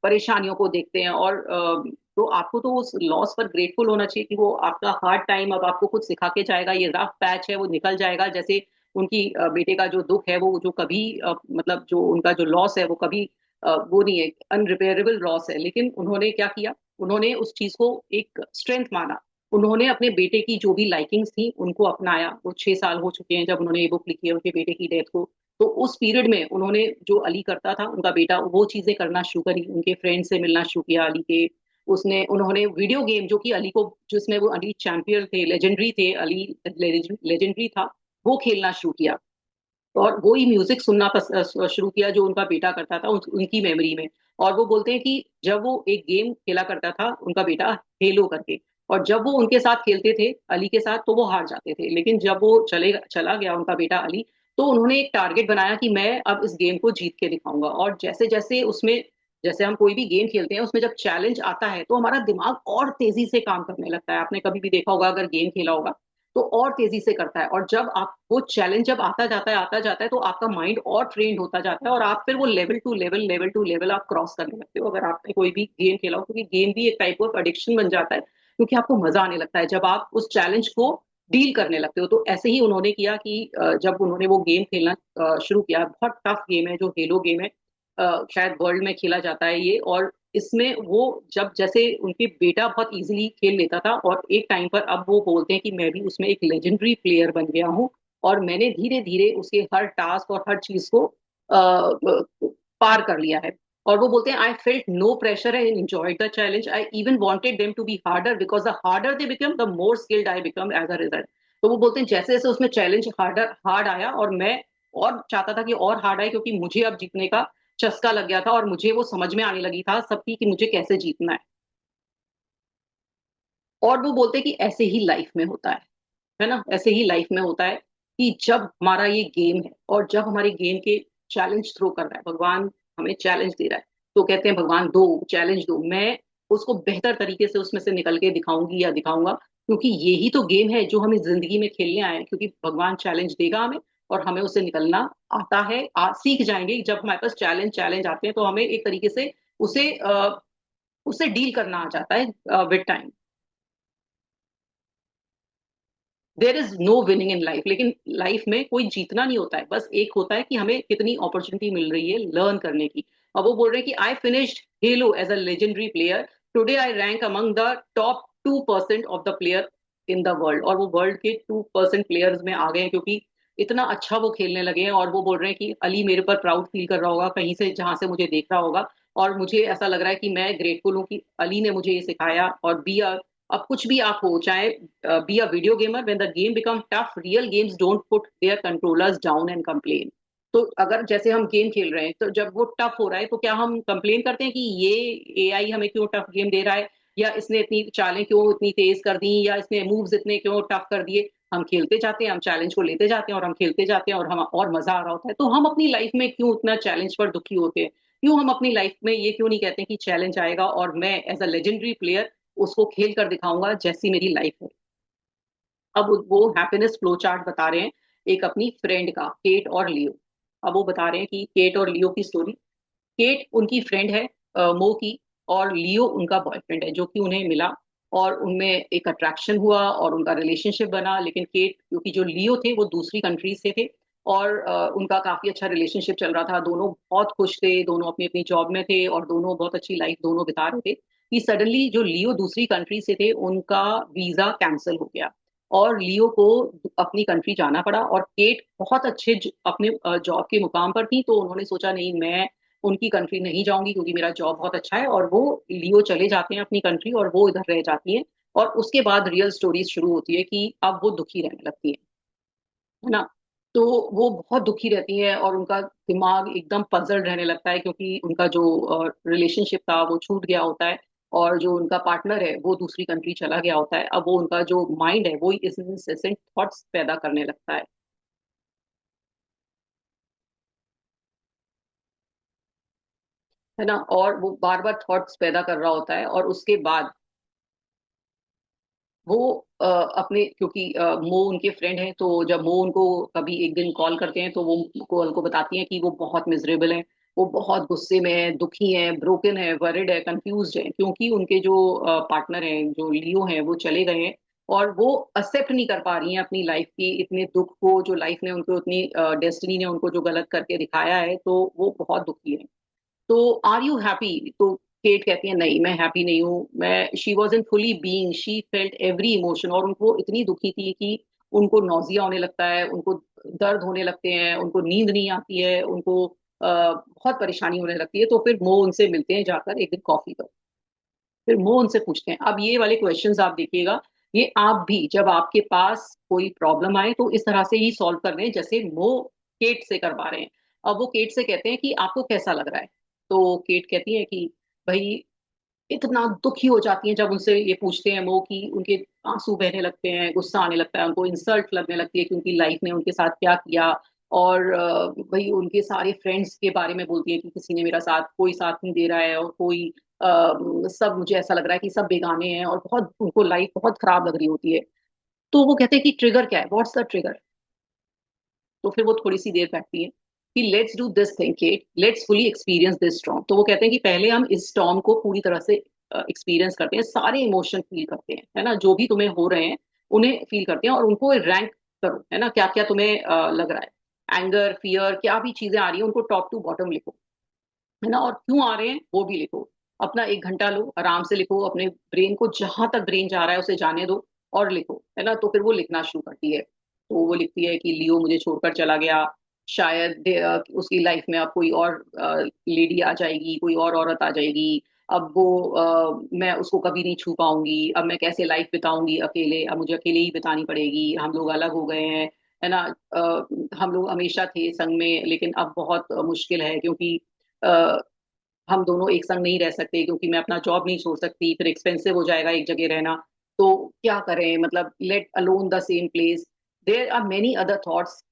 परेशानियों को देखते हैं। और तो आपको तो उस लॉस पर ग्रेटफुल होना चाहिए कि वो आपका हार्ड टाइम अब आपको कुछ सिखा के जाएगा। ये रफ पैच है वो निकल जाएगा, जैसे उनकी बेटे का जो दुख है वो जो कभी मतलब जो उनका जो लॉस है वो कभी वो नहीं है, अनरिपेयरेबल लॉस है। लेकिन उन्होंने क्या किया, उन्होंने उस चीज को एक स्ट्रेंथ माना। उन्होंने अपने बेटे की जो भी लाइकिंग्स थी उनको अपनाया। वो 6 साल हो चुके हैं जब उन्होंने ये बुक लिखी है उनके बेटे की डेथ को। तो उस पीरियड में उन्होंने जो अली करता था उनका बेटा, वो चीजें करना शुरू करी, उनके फ्रेंड से मिलना शुरू किया अली के। उसने उन्होंने वीडियो गेम जो कि अली को, जिसमें वो अली चैंपियन थे, लेजेंडरी थे, अली लेजेंडरी था, वो खेलना शुरू किया। और वो ही म्यूजिक सुनना शुरू किया जो उनका बेटा करता था उनकी मेमोरी में। और वो बोलते हैं कि जब वो एक गेम खेला करता था उनका बेटा, हेलो करके, और जब वो उनके साथ खेलते थे अली के साथ तो वो हार जाते थे। लेकिन जब वो चला गया उनका बेटा अली, तो उन्होंने एक टारगेट बनाया कि मैं अब इस गेम को जीत के दिखाऊंगा। और जैसे जैसे उसमें, जैसे हम कोई भी गेम खेलते हैं उसमें जब चैलेंज आता है तो हमारा दिमाग और तेजी से काम करने लगता है। आपने कभी भी देखा होगा अगर गेम खेला होगा तो और तेजी से करता है। और जब आप वो चैलेंज जब आता जाता है तो आपका माइंड और ट्रेंड होता जाता है और आप फिर वो लेवल टू लेवल आप क्रॉस करने लगते हो अगर आपने कोई भी गेम खेला हो। क्योंकि गेम भी एक टाइप ऑफ एडिक्शन बन जाता है क्योंकि आपको मजा आने लगता है जब आप उस चैलेंज को डील करने लगते हो। तो ऐसे ही उन्होंने किया कि जब उन्होंने वो गेम खेलना शुरू किया, बहुत टफ गेम है जो हेलो गेम है, शायद वर्ल्ड में खेला जाता है ये। और इसमें वो जब जैसे उनके बेटा बहुत इजीली खेल लेता था और एक टाइम पर अब वो बोलते हैं कि मैं भी उसमें एक लेजेंडरी प्लेयर बन गया हूँ और मैंने धीरे धीरे उसके हर टास्क और हर चीज को पार कर लिया है। और वो बोलते हैं I felt no pressure I enjoyed the challenge I even wanted them to be harder because the harder they become the more skilled I become as a result. तो वो बोलते हैं जैसे जैसे उसमें चैलेंज हार्ड आया और मैं और चाहता था कि और हार्ड आए क्योंकि मुझे अब जीतने का चस्का लग गया था और मुझे वो समझ में आने लगी था सबकी कि मुझे कैसे जीतना है। और वो बोलते हैं कि ऐसे ही लाइफ में होता है ना, ऐसे ही लाइफ में होता है कि जब हमारा ये गेम है और जब हमारे गेम के चैलेंज थ्रो कर रहा है भगवान, हमें चैलेंज दे रहा है, तो कहते हैं भगवान दो चैलेंज दो, मैं उसको बेहतर तरीके से उसमें से निकल के दिखाऊंगी या दिखाऊंगा। क्योंकि यही तो गेम है जो हमें जिंदगी में खेलने आए हैं। क्योंकि भगवान चैलेंज देगा हमें और हमें उससे निकलना आता है, सीख जाएंगे। जब हमारे पास चैलेंज चैलेंज आते हैं तो हमें एक तरीके से उसे उससे डील करना आ जाता है with time. There is no winning in life, लेकिन लाइफ में कोई जीतना नहीं होता है, बस एक होता है कि हमें कितनी अपॉर्चुनिटी मिल रही है लर्न करने की। अब वो बोल रहे हैं कि I finished hello as a legendary player, today I rank among the top 2% of the player in the world. और वो वर्ल्ड के 2% प्लेयर्स में आ गए हैं क्योंकि इतना अच्छा वो खेलने लगे हैं। और वो बोल रहे हैं कि अली मेरे पर प्राउड फील कर रहा होगा कहीं से जहां से मुझे देख रहा होगा। और मुझे ऐसा लग रहा है कि मैं ग्रेटफुल हूँ कि अली ने मुझे ये सिखाया। और बी अब कुछ भी आप हो, चाहे be a video gamer, when the game become tough, real games don't put their controllers down and complain। तो अगर जैसे हम गेम खेल रहे हैं तो जब वो टफ हो रहा है तो क्या हम कंप्लेन करते हैं कि ये एआई हमें क्यों टफ गेम दे रहा है, या इसने इतनी चालें क्यों इतनी तेज कर दी, या इसने मूव्स इतने क्यों टफ कर दिए। हम खेलते जाते हैं, हम चैलेंज को लेते जाते हैं और हम खेलते जाते हैं और हम और मजा आ रहा होता है। तो हम अपनी लाइफ में क्यों उतना चैलेंज पर दुखी होते हैं, क्यों हम अपनी लाइफ में ये क्यों नहीं कहते हैं कि चैलेंज आएगा और मैं एज अ लेजेंडरी प्लेयर उसको खेल कर दिखाऊंगा जैसी मेरी लाइफ है। अब वो हैप्पीनेस फ्लो चार्ट बता रहे हैं एक अपनी फ्रेंड का, केट और लियो। अब वो बता रहे हैं कि केट और लियो की स्टोरी। केट उनकी फ्रेंड है मो की, और लियो उनका बॉयफ्रेंड है जो कि उन्हें मिला और उनमें एक अट्रैक्शन हुआ और उनका रिलेशनशिप बना। लेकिन केट, क्योंकि जो लियो थे वो दूसरी कंट्री से थे और उनका काफी अच्छा रिलेशनशिप चल रहा था, दोनों बहुत खुश थे, दोनों अपनी अपनी जॉब में थे और दोनों बहुत अच्छी लाइफ दोनों बिता रहे थे कि सडनली जो लियो दूसरी कंट्री से थे उनका वीजा कैंसिल हो गया और लियो को अपनी कंट्री जाना पड़ा। और केट बहुत अच्छे अपने जॉब के मुकाम पर थी तो उन्होंने सोचा नहीं, मैं उनकी कंट्री नहीं जाऊंगी क्योंकि मेरा जॉब बहुत अच्छा है। और वो लियो चले जाते हैं अपनी कंट्री और वो इधर रह जाती है। और उसके बाद रियल स्टोरीज शुरू होती है कि अब वो दुखी रहने लगती है ना। तो वो बहुत दुखी रहती है और उनका दिमाग एकदम पजल्ड रहने लगता है क्योंकि उनका जो रिलेशनशिप था वो छूट गया होता है और जो उनका पार्टनर है वो दूसरी कंट्री चला गया होता है। अब वो उनका जो माइंड है वो इनसेंट थॉट्स पैदा करने लगता है ना। और वो बार बार थॉट्स पैदा कर रहा होता है और उसके बाद वो अपने, क्योंकि मो उनके फ्रेंड है तो जब मो उनको कभी एक दिन कॉल करते हैं तो वो उनको बताती हैं कि वो बहुत मिजरेबल हैं, वो बहुत गुस्से में है, दुखी हैं, ब्रोकन है, वरिड है, कंफ्यूज है क्योंकि उनके जो पार्टनर हैं जो लियो हैं वो चले गए हैं और वो एक्सेप्ट नहीं कर पा रही हैं अपनी लाइफ की इतने दुख को, जो लाइफ ने उनको, उतनी डेस्टिनी ने उनको जो गलत करके दिखाया है, तो वो बहुत दुखी है। तो आर यू हैप्पी? तो केट कहती है नहीं, मैं हैप्पी नहीं हूँ। मैं she was in fully being, she felt every emotion, और उनको इतनी दुखी थी कि उनको नौजिया होने लगता है, उनको दर्द होने लगते हैं, उनको नींद नहीं आती है, उनको बहुत परेशानी होने लगती है। तो फिर वो उनसे मिलते हैं जाकर एक दिन कॉफी पर। फिर वो उनसे पूछते हैं, अब ये वाले क्वेश्चंस आप देखिएगा, ये आप भी जब आपके पास कोई प्रॉब्लम आए तो इस तरह से ही सॉल्व कर रहे हैं जैसे वो केट से करवा रहे हैं। अब वो केट से कहते हैं कि आपको कैसा लग रहा है? तो केट कहती है कि भाई, इतना दुखी हो जाती हैं जब उनसे ये पूछते हैं वो, कि उनके आंसू बहने लगते हैं, गुस्सा आने लगता है, उनको इंसल्ट लगने लगती है कि उनकी लाइफ ने उनके साथ क्या किया। और भाई उनके सारे फ्रेंड्स के बारे में बोलती है कि किसी ने मेरा साथ, कोई साथ नहीं दे रहा है, और कोई सब, मुझे ऐसा लग रहा है कि सब बेगाने हैं, और बहुत उनको लाइफ बहुत खराब लग रही होती है। तो वो कहते हैं कि ट्रिगर क्या है, व्हाट्स द ट्रिगर? तो फिर वो थोड़ी सी देर बैठती है कि let's do this thing Kate, let's fully experience this storm. तो वो कहते हैं कि पहले हम इस स्टॉर्म को पूरी तरह से एक्सपीरियंस करते हैं, सारे इमोशन फील करते हैं, है ना, जो भी तुम्हें हो रहे हैं उन्हें फील करते हैं, और उनको रैंक करो, है ना, क्या क्या तुम्हें लग रहा है, एंगर, फियर, क्या भी चीजें आ रही है उनको टॉप टू बॉटम लिखो, है ना, और क्यों आ रहे हैं वो भी लिखो। अपना एक घंटा लो, आराम से लिखो, अपने ब्रेन को जहां तक ब्रेन जा रहा है उसे जाने दो और लिखो, है ना। तो फिर वो लिखना शुरू करती है। तो वो लिखती है कि लियो मुझे छोड़कर चला गया, शायद उसकी लाइफ में अब कोई और लेडी आ जाएगी, कोई और औरत आ जाएगी। अब वो मैं उसको कभी नहीं छू पाऊंगी, अब मैं कैसे लाइफ बिताऊंगी अकेले, अब मुझे अकेले ही बितानी पड़ेगी, हम लोग अलग हो गए हैं, है ना। हम लोग हमेशा थे संग में, लेकिन अब बहुत मुश्किल है, क्योंकि अ, हम दोनों एक संग नहीं रह सकते, क्योंकि मैं अपना जॉब नहीं छोड़ सकती, फिर एक्सपेंसिव हो जाएगा एक जगह रहना। तो क्या करें, मतलब let alone the same place, there are many other thoughts,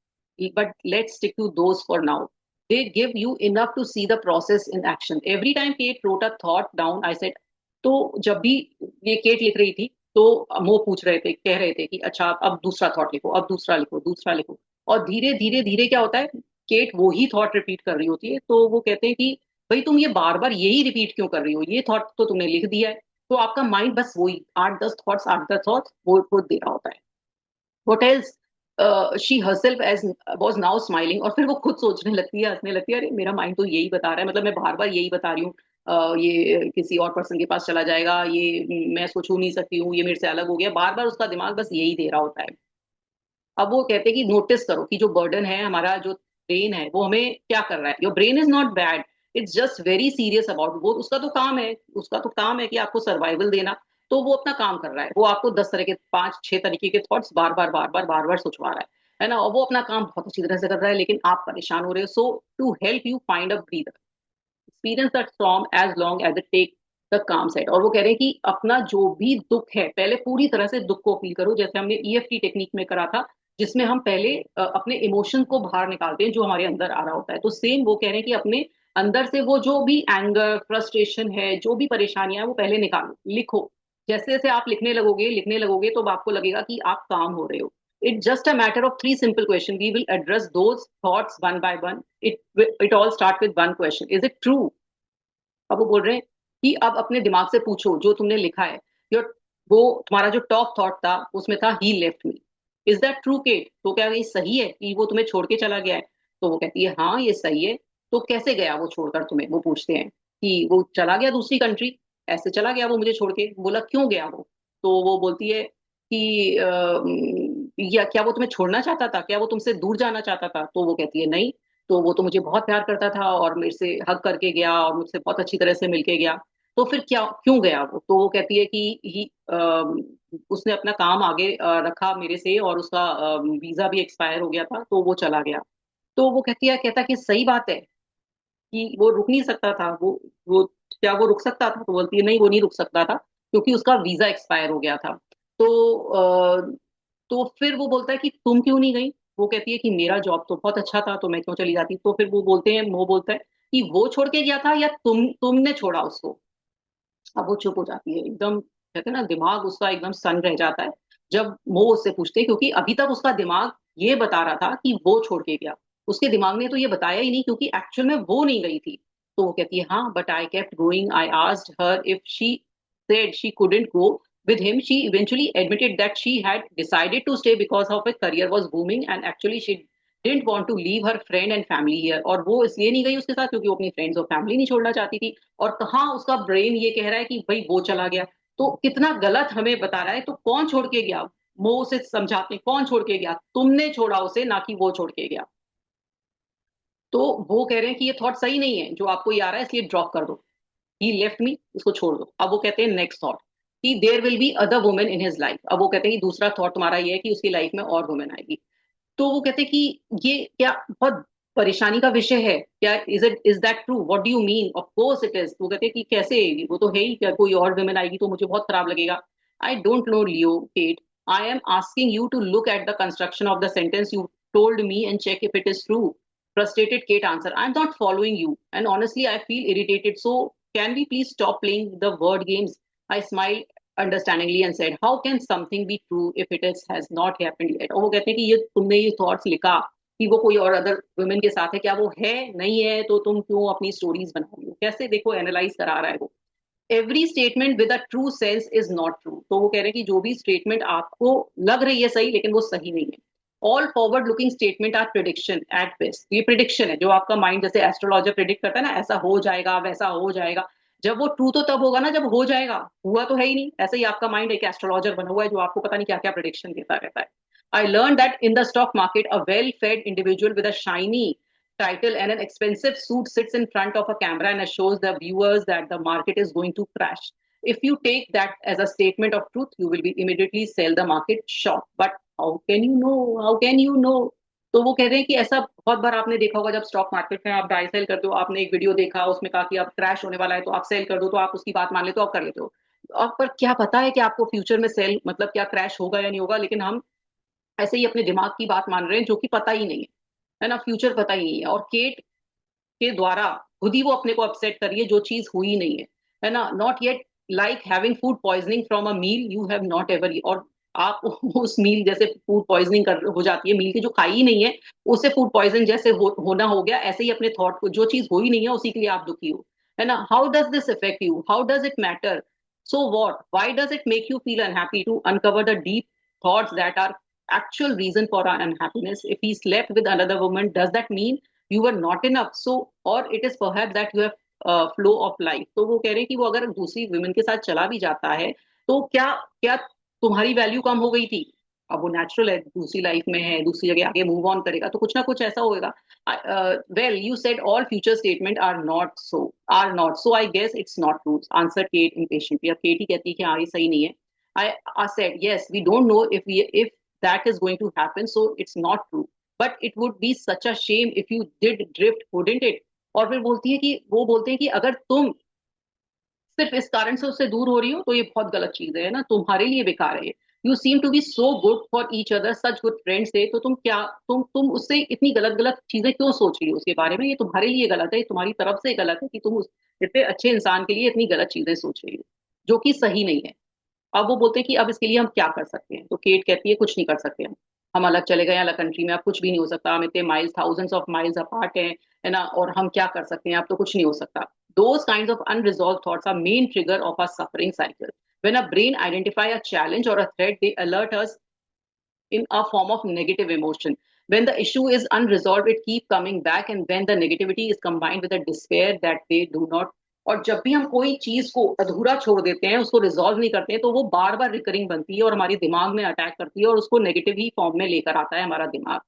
but let's stick to those for now, they give you enough to see the process in action. Every time Kate wrote a thought down, I said. तो जब भी ये cat लिख रही थी, तो वो पूछ रहे थे, कह रहे थे कि अच्छा अब दूसरा थॉट लिखो, अब दूसरा लिखो, दूसरा लिखो। और धीरे धीरे धीरे क्या होता है, केट वो ही थॉट रिपीट कर रही होती है। तो वो कहते हैं कि भाई तुम ये बार बार यही रिपीट क्यों कर रही हो, ये थॉट तो तुमने लिख दिया है। तो आपका माइंड बस वही 8-10 थॉट्स, 8-10 थॉट्स वो दे रहा होता है। What else? She herself as was now smiling, और फिर वो खुद सोचने लगती है, हंसने लगती है, अरे मेरा माइंड तो यही बता रहा है, मतलब मैं बार बार यही बता रही हूँ, ये किसी और पर्सन के पास चला जाएगा, ये मैं सोच नहीं सकती हूँ, ये मेरे से अलग हो गया, बार बार उसका दिमाग बस यही दे रहा होता है। अब वो कहते हैं कि नोटिस करो कि जो बर्डन है हमारा, जो ब्रेन है वो हमें क्या कर रहा है। Your brain is not bad, it's just very serious about, वो उसका तो काम है, उसका तो काम है कि आपको सर्वाइवल देना। तो वो अपना काम कर रहा है, वो आपको 10 तरह के, 5-6 तरीके के थॉट्स बार बार सोचवा रहा है ना, और वो अपना काम बहुत अच्छी तरह से कर रहा है, लेकिन आप परेशान हो रहे हो। So to help you find a breather, experience that storm as long as it take the calm side. और वो कह रहे हैं कि अपना जो भी दुख है, पहले पूरी तरह से दुख को फील करो, जैसे हमने ईएफटी टेक्निक में करा था, जिसमें हम पहले अपने इमोशन को बाहर निकालते हैं जो हमारे अंदर आ रहा होता है। तो सेम वो कह रहे हैं कि अपने अंदर से वो जो भी एंगर, फ्रस्ट्रेशन है, जो भी परेशानियां है, वो पहले निकालो, लिखो। जैसे जैसे आप लिखने लगोगे तो आपको लगेगा कि आप काम हो रहे हो। It's just a matter of three simple questions. We will address those thoughts one by one. It all start with one question. Is it true? अब वो बोल रहे हैं कि अब अपने दिमाग से पूछो जो तुमने लिखा है, योर, वो तुम्हारा जो टॉप थॉट था उसमें था ही left me, is that true Kate? तो क्या ये सही है कि वो तुम्हें छोड़ के चला गया है? तो वो कहती है हाँ ये सही है। तो कैसे गया वो छोड़कर तुम्हें? वो पूछते हैं कि वो चला गया दूसरी कंट्री, ऐसे चला गया वो मुझे छोड़ के। बोला क्यों गया वो? तो वो बोलती है कि या क्या वो तुम्हें छोड़ना चाहता था, क्या वो तुमसे दूर जाना चाहता था? तो वो कहती है नहीं, तो वो तो मुझे बहुत प्यार करता था और मेरे से हग करके गया और मुझसे बहुत अच्छी तरह से मिलके गया। तो फिर क्या, क्यों गया वो? तो वो कहती है कि उसने अपना काम आगे रखा मेरे से, और उसका वीजा भी एक्सपायर हो गया था, तो वो चला गया। तो वो कहता कि सही बात है कि वो रुक नहीं सकता था, वो क्या वो रुक सकता था? तो बोलती है नहीं, वो नहीं रुक सकता था, क्योंकि उसका वीजा एक्सपायर हो गया था। तो तो फिर वो बोलता है कि तुम क्यों नहीं गई? वो कहती है कि मेरा जॉब तो बहुत अच्छा था, तो मैं क्यों चली जाती? तो फिर वो बोलता है कि वो छोड़ के गया था या तुमने छोड़ा उसको? अब वो चुप हो जाती है एकदम, कहते हैं ना, दिमाग उसका एकदम सन रह जाता है जब वो उससे पूछते हैं, क्योंकि अभी तक उसका दिमाग ये बता रहा था कि वो छोड़ के गया। उसके दिमाग ने तो ये बताया ही नहीं, क्योंकि एक्चुअल में वो नहीं गई थी। तो वो कहती है हाँ, but I kept going, I asked her if she said she couldn't go, with him. She eventually admitted that she had decided to stay because of her career was booming and actually she didn't want to leave her friend and family here. और वो इसलिए नहीं गई उसके साथ क्योंकि वो अपनी फ्रेंड्स और फैमिली नहीं छोड़ना चाहती थी। और कहाँ उसका ब्रेन ये कह रहा है कि भाई वो चला गया। तो कितना गलत हमें बता रहा है। तो कौन छोड़ के गया? वो उसे समझाते हैं, कौन छोड़ के गया? तुमने छोड़ा उसे, ना कि वो छोड़ के गया। तो वो कह रहे हैं कि ये थॉट सही नहीं है जो आपको ये आ रहा है, इसलिए ड्रॉप कर दो। ही लेफ्ट मी, इसको छोड़ दो। अब वो कहते हैं नेक्स्ट थॉट कि there will be other women in his life. अब वो कहते हैं कि दूसरा थॉट तुम्हारा ये है कि उसकी लाइफ में और वुमेन आएगी। तो वो कहते हैं कि ये क्या बहुत परेशानी का विषय है क्या? Is that true? What do you mean? Of course it is. वो कहते हैं कि कैसे? वो तो है ही, क्या कोई और वुमेन आएगी तो मुझे बहुत खराब लगेगा। I don't know Leo Kate, I am asking you to look at the construction of the sentence you told me and check if it is true. Frustrated Kate answered, I'm not following you, and honestly I feel irritated, so can we please stop playing the word games? I smiled understandingly and said, how can something be true if it is has not happened yet? और वो कहते हैं कि ये तुमने ये thoughts लिखा कि वो कोई और अदर वुमेन के साथ है, क्या वो है नहीं है? तो तुम क्यों अपनी स्टोरीज बना रही हो? कैसे देखो एनालाइज करा रहा है वो। Every statement with a true sense is not true. तो वो कह रहे हैं कि जो भी स्टेटमेंट आपको लग रही है सही, लेकिन वो सही नहीं है। All forward looking statement are prediction at best. ये प्रिडिक्शन है, जो आपका माइंड जैसे एस्ट्रोलॉजर प्रिडिक्ट करता है ना, ऐसा हो जाएगा वैसा हो जाएगा। जब वो ट्रू तो तब होगा ना जब हो जाएगा, हुआ तो है ही नहीं। ऐसे ही आपका माइंड एक एस्ट्रोलॉजर बना हुआ है जो आपको पता नहीं क्या क्या प्रिडिक्शन देता रहता है। I learned that in the stock market, a well-fed individual with a shiny title and an expensive suit sits in front of a camera and assures the viewers that the market is going to crash. If you take that as a statement of truth, you will be immediately sell the market short. But how can you know? How can you know? तो वो कह रहे हैं कि ऐसा बहुत बार आपने देखा होगा, जब स्टॉक मार्केट में आप बाय सेल करते हो, आपने एक वीडियो देखा उसमें कहा कि अब क्रैश होने वाला है तो आप सेल कर दो, तो आप उसकी बात मान लेते हो, आप कर लेते हो। आप पर क्या पता है कि आपको फ्यूचर में सेल मतलब क्या क्रैश होगा या नहीं होगा? लेकिन हम ऐसे ही अपने दिमाग की बात मान रहे हैं जो कि पता ही नहीं है ना, फ्यूचर पता ही नहीं है। और केट के द्वारा खुद ही वो अपने को अपसेट करिए जो चीज हुई नहीं है ना। Not yet like having food poisoning from a meal you have not ever. और आप उस मील जैसे फूड पॉइजनिंग कर हो जाती है मील की जो खाई ही नहीं है, उससे फूड पॉइजन जैसे होना हो गया। ऐसे ही अपने थॉट को, जो चीज हो ही नहीं है उसी के लिए आप दुखी हो, है ना। How does this effect you? How does it matter? So what? Why does it make you feel unhappy? To uncover the deep thoughts that are actual reason for our unhappiness. If he slept with another woman, does that mean you were not enough? So, or it is perhaps that you have flow of life. तो वो कह रहे हैं कि वो अगर दूसरी women के साथ चला भी जाता है तो क्या क्या तुम्हारी वैल्यू कम हो गई थी? अब वो नेचुरल है, दूसरी लाइफ में है, दूसरी जगह आगे मूव ऑन करेगा तो कुछ ना कुछ ऐसा होएगा। Well you said all future statement are not so I guess it's not true, answer Kate impatiently. अब केट ही कहती है कि हाँ ये सही नहीं है। I said, yes, we don't know if that is going to happen, so it's not true. But it would be such a shame if you did drift, wouldn't it? और फिर बोलती है कि वो बोलते हैं कि अगर तुम सिर्फ इस कारण से उससे दूर हो रही हो तो ये बहुत गलत चीज है ना, तुम्हारे लिए बेकार है। You seem to be so good for each other, such good friends थे, तो तुम क्या तुम उससे इतनी गलत गलत चीजें क्यों सोच रही हो उसके बारे में? ये तुम्हारे लिए गलत है, तुम्हारी तरफ से गलत है कि तुम उस इतने अच्छे इंसान के लिए इतनी गलत चीजें सोच रही हो, जो कि सही नहीं है। अब वो बोलते हैं कि अब इसके लिए हम क्या कर सकते हैं? तो केट कहती है कुछ नहीं कर सकते हम अलग चले गए अलग कंट्री में, अब कुछ भी नहीं हो सकता, हम इतने miles thousands of miles apart हैं, है ना, और हम क्या कर सकते हैं? अब तो कुछ नहीं हो सकता। Those kinds of unresolved thoughts are main trigger of our suffering cycle. When a brain identify a challenge or a threat, they alert us in a form of negative emotion. When the issue is unresolved, it keep coming back, and when the negativity is combined with a despair that they do not, और जब भी हम कोई चीज को अधूरा छोड़ देते हैं, उसको रिजॉल्व नहीं करते हैं, तो वो बार बार रिकरिंग बनती है और हमारे दिमाग में अटैक करती है और उसको नेगेटिव ही फॉर्म में लेकर आता है हमारा दिमाग।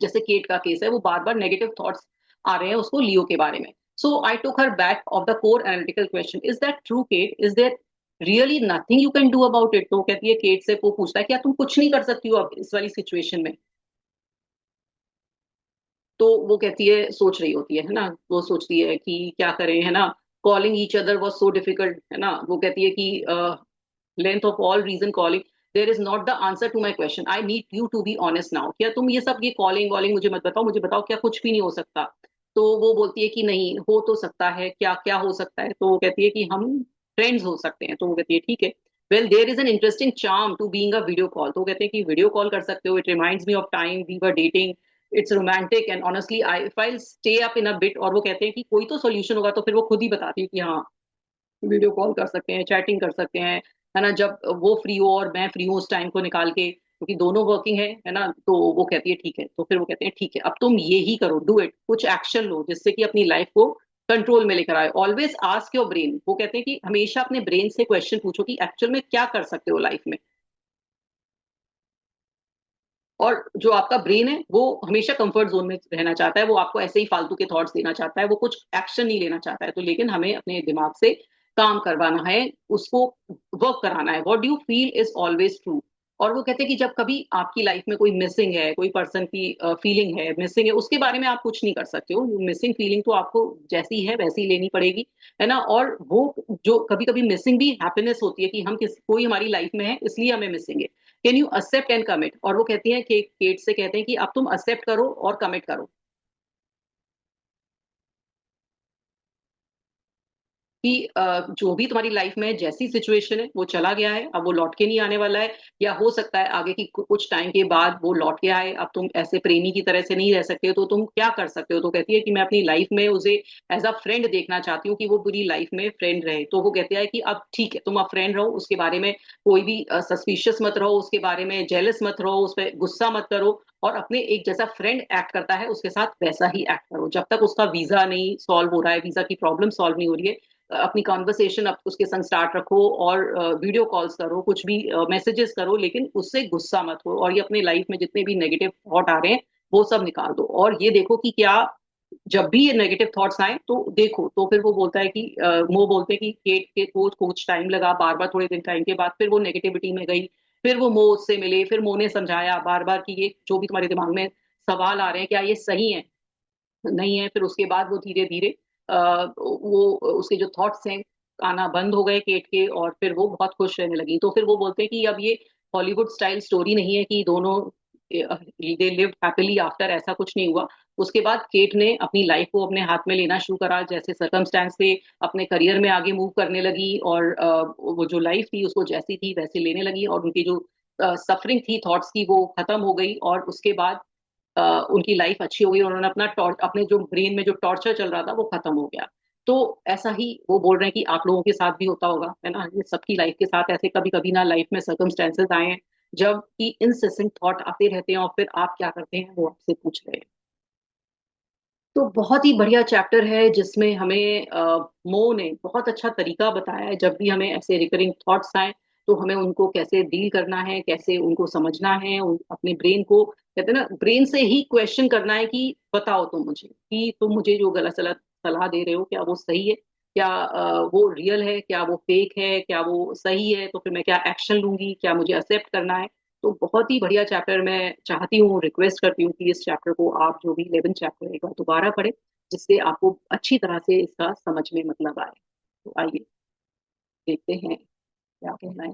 जैसे केट का केस है, वो बार बार नेगेटिव थॉट्स आ रहे हैं उसको लियो के बारे में। So I took her back of the core analytical question, is that true Kate? Is there really nothing you can do about it? तो कहती है केट से, वो पूछता है क्या तुम कुछ नहीं कर सकती हो अब इस वाली सिचुएशन में? तो वो कहती है, सोच रही होती है ना, वो सोचती है कि क्या करें, है ना। Calling each other was so difficult, है ना। वो कहती है कि length of all reason calling, there is not the answer to my question, I need you to be honest now. क्या तुम ये सब ये कॉलिंग वॉलिंग मुझे मत बताओ, मुझे बताओ क्या कुछ भी नहीं हो सकता? तो वो बोलती है कि नहीं हो तो सकता है, क्या क्या हो सकता है? तो वो कहती है कि हम फ्रेंड्स हो सकते हैं। तो वो कहती है ठीक है। Well there is an interesting charm to being a video call. तो वो कहते हैं कि वीडियो कॉल कर सकते हो, it reminds me of time we were dating, it's romantic and honestly I if I stay up in a bit. और वो कहते हैं कि कोई तो सोल्यूशन होगा, तो फिर वो खुद ही बताती है कि हाँ वीडियो कॉल कर सकते हैं, चैटिंग कर सकते हैं, है ना, जब वो फ्री हो और मैं फ्री हूँ उस टाइम को निकाल के, क्योंकि दोनों वर्किंग है ना, तो वो कहती है ठीक है, तो फिर वो कहते हैं ठीक है अब तुम ये ही करो, डू इट, कुछ एक्शन लो जिससे कि अपनी लाइफ को कंट्रोल में लेकर आए। ऑलवेज आस्क योर ब्रेन, वो कहते हैं कि हमेशा अपने ब्रेन से क्वेश्चन पूछो कि एक्चुअल में क्या कर सकते हो लाइफ में। और जो आपका ब्रेन है वो हमेशा कंफर्ट जोन में रहना चाहता है, वो आपको ऐसे ही फालतू के थॉट्स देना चाहता है, वो कुछ एक्शन नहीं लेना चाहता है। तो लेकिन हमें अपने दिमाग से काम करवाना है, उसको वर्क कराना है। What do you feel is always true. और वो कहते हैं कि जब कभी आपकी लाइफ में कोई मिसिंग है, कोई पर्सन की फीलिंग है मिसिंग है, उसके बारे में आप कुछ नहीं कर सकते हो। मिसिंग फीलिंग तो आपको जैसी है वैसी लेनी पड़ेगी, है ना। और वो जो कभी कभी मिसिंग भी हैप्पीनेस होती है कि हम किस कोई हमारी लाइफ में है इसलिए हमें मिसिंग है। Can you accept and commit. और वो कहती है कि केट से कहते हैं कि अब तुम एक्सेप्ट करो और कमिट करो कि जो भी तुम्हारी लाइफ में जैसी सिचुएशन है वो चला गया है, अब वो लौट के नहीं आने वाला है। या हो सकता है आगे की कुछ टाइम के बाद वो लौट के आए, अब तुम ऐसे प्रेमी की तरह से नहीं रह सकते हो, तो तुम क्या कर सकते हो। तो कहती है कि मैं अपनी लाइफ में उसे एज अ फ्रेंड देखना चाहती हूँ, कि वो पूरी लाइफ में फ्रेंड रहे। तो वो कहते हैं कि अब ठीक है तुम अब फ्रेंड रहो, उसके बारे में कोई भी सस्पिशियस मत रहो, उसके बारे में जेलस मत रहो, उस पर गुस्सा मत करो, और अपने एक जैसा फ्रेंड एक्ट करता है उसके साथ वैसा ही एक्ट करो। जब तक उसका वीजा नहीं सॉल्व हो रहा है, वीजा की प्रॉब्लम सॉल्व नहीं हो रही है, अपनी कॉन्वर्सेशन उसके संग स्टार्ट रखो, और वीडियो कॉल्स करो, कुछ भी मैसेजेस करो, लेकिन उससे गुस्सा मत हो। और ये अपने लाइफ में जितने भी नेगेटिव थॉट आ रहे हैं वो सब निकाल दो, और ये देखो कि क्या जब भी ये नेगेटिव थॉट्स आए तो देखो। तो फिर वो बोलता है कि वो बोलते हैं कि केट के को कुछ टाइम लगा, बार बार थोड़े दिन टाइम के बाद फिर वो नेगेटिविटी में गई। फिर वो मो उससे मिले, फिर मो ने समझाया बार बार कि ये जो भी तुम्हारे दिमाग में सवाल आ रहे हैं क्या ये सही है, नहीं है। फिर उसके बाद वो धीरे धीरे वो उसके जो थॉट्स हैं आना बंद हो गए केट के, और फिर वो बहुत खुश रहने लगी। तो फिर वो बोलते हैं कि अब ये हॉलीवुड स्टाइल स्टोरी नहीं है कि दोनों दे लिव्ड हैप्पीली आफ्टर, ऐसा कुछ नहीं हुआ। उसके बाद केट ने अपनी लाइफ को अपने हाथ में लेना शुरू करा, जैसे सर्कमस्टेंस से अपने करियर में आगे मूव करने लगी, और वो जो लाइफ थी उसको जैसी थी वैसे लेने लगी, और उनकी जो सफरिंग थी थॉट्स की वो खत्म हो गई। और उसके बाद उनकी लाइफ अच्छी हो गई, उन्होंने अपने जो ब्रेन में जो टॉर्चर चल रहा था वो खत्म हो गया। तो ऐसा ही वो बोल रहे हैं कि आप लोगों के साथ भी होता होगा, है ना, ये सबकी लाइफ के साथ ऐसे कभी कभी ना लाइफ में सर्कमस्टेंसेस आए हैं जब कि इनसेसेंट थॉट आते रहते हैं, और फिर आप क्या करते हैं वो आपसे पूछ रहे हैं। तो बहुत ही बढ़िया चैप्टर है जिसमें हमें मो ने बहुत अच्छा तरीका बताया है, जब भी हमें ऐसे रिकरिंग थॉट्स आए तो हमें उनको कैसे डील करना है, कैसे उनको समझना है, अपने ब्रेन को कहते हैं ना ब्रेन से ही क्वेश्चन करना है कि बताओ तुम मुझे कि तुम मुझे जो गलत सलाह सलाह दे रहे हो क्या वो सही है, क्या वो रियल है, क्या वो फेक है, क्या वो सही है, तो फिर मैं क्या एक्शन लूंगी, क्या मुझे एक्सेप्ट करना है। तो बहुत ही बढ़िया चैप्टर, मैं चाहती हूँ रिक्वेस्ट करती हूँ कि इस चैप्टर को आप जो भी 11 चैप्टर है एक बार दोबारा पढ़े, जिससे आपको अच्छी तरह से इसका समझ में मतलब आए। तो आइए देखते हैं क्या कहना है।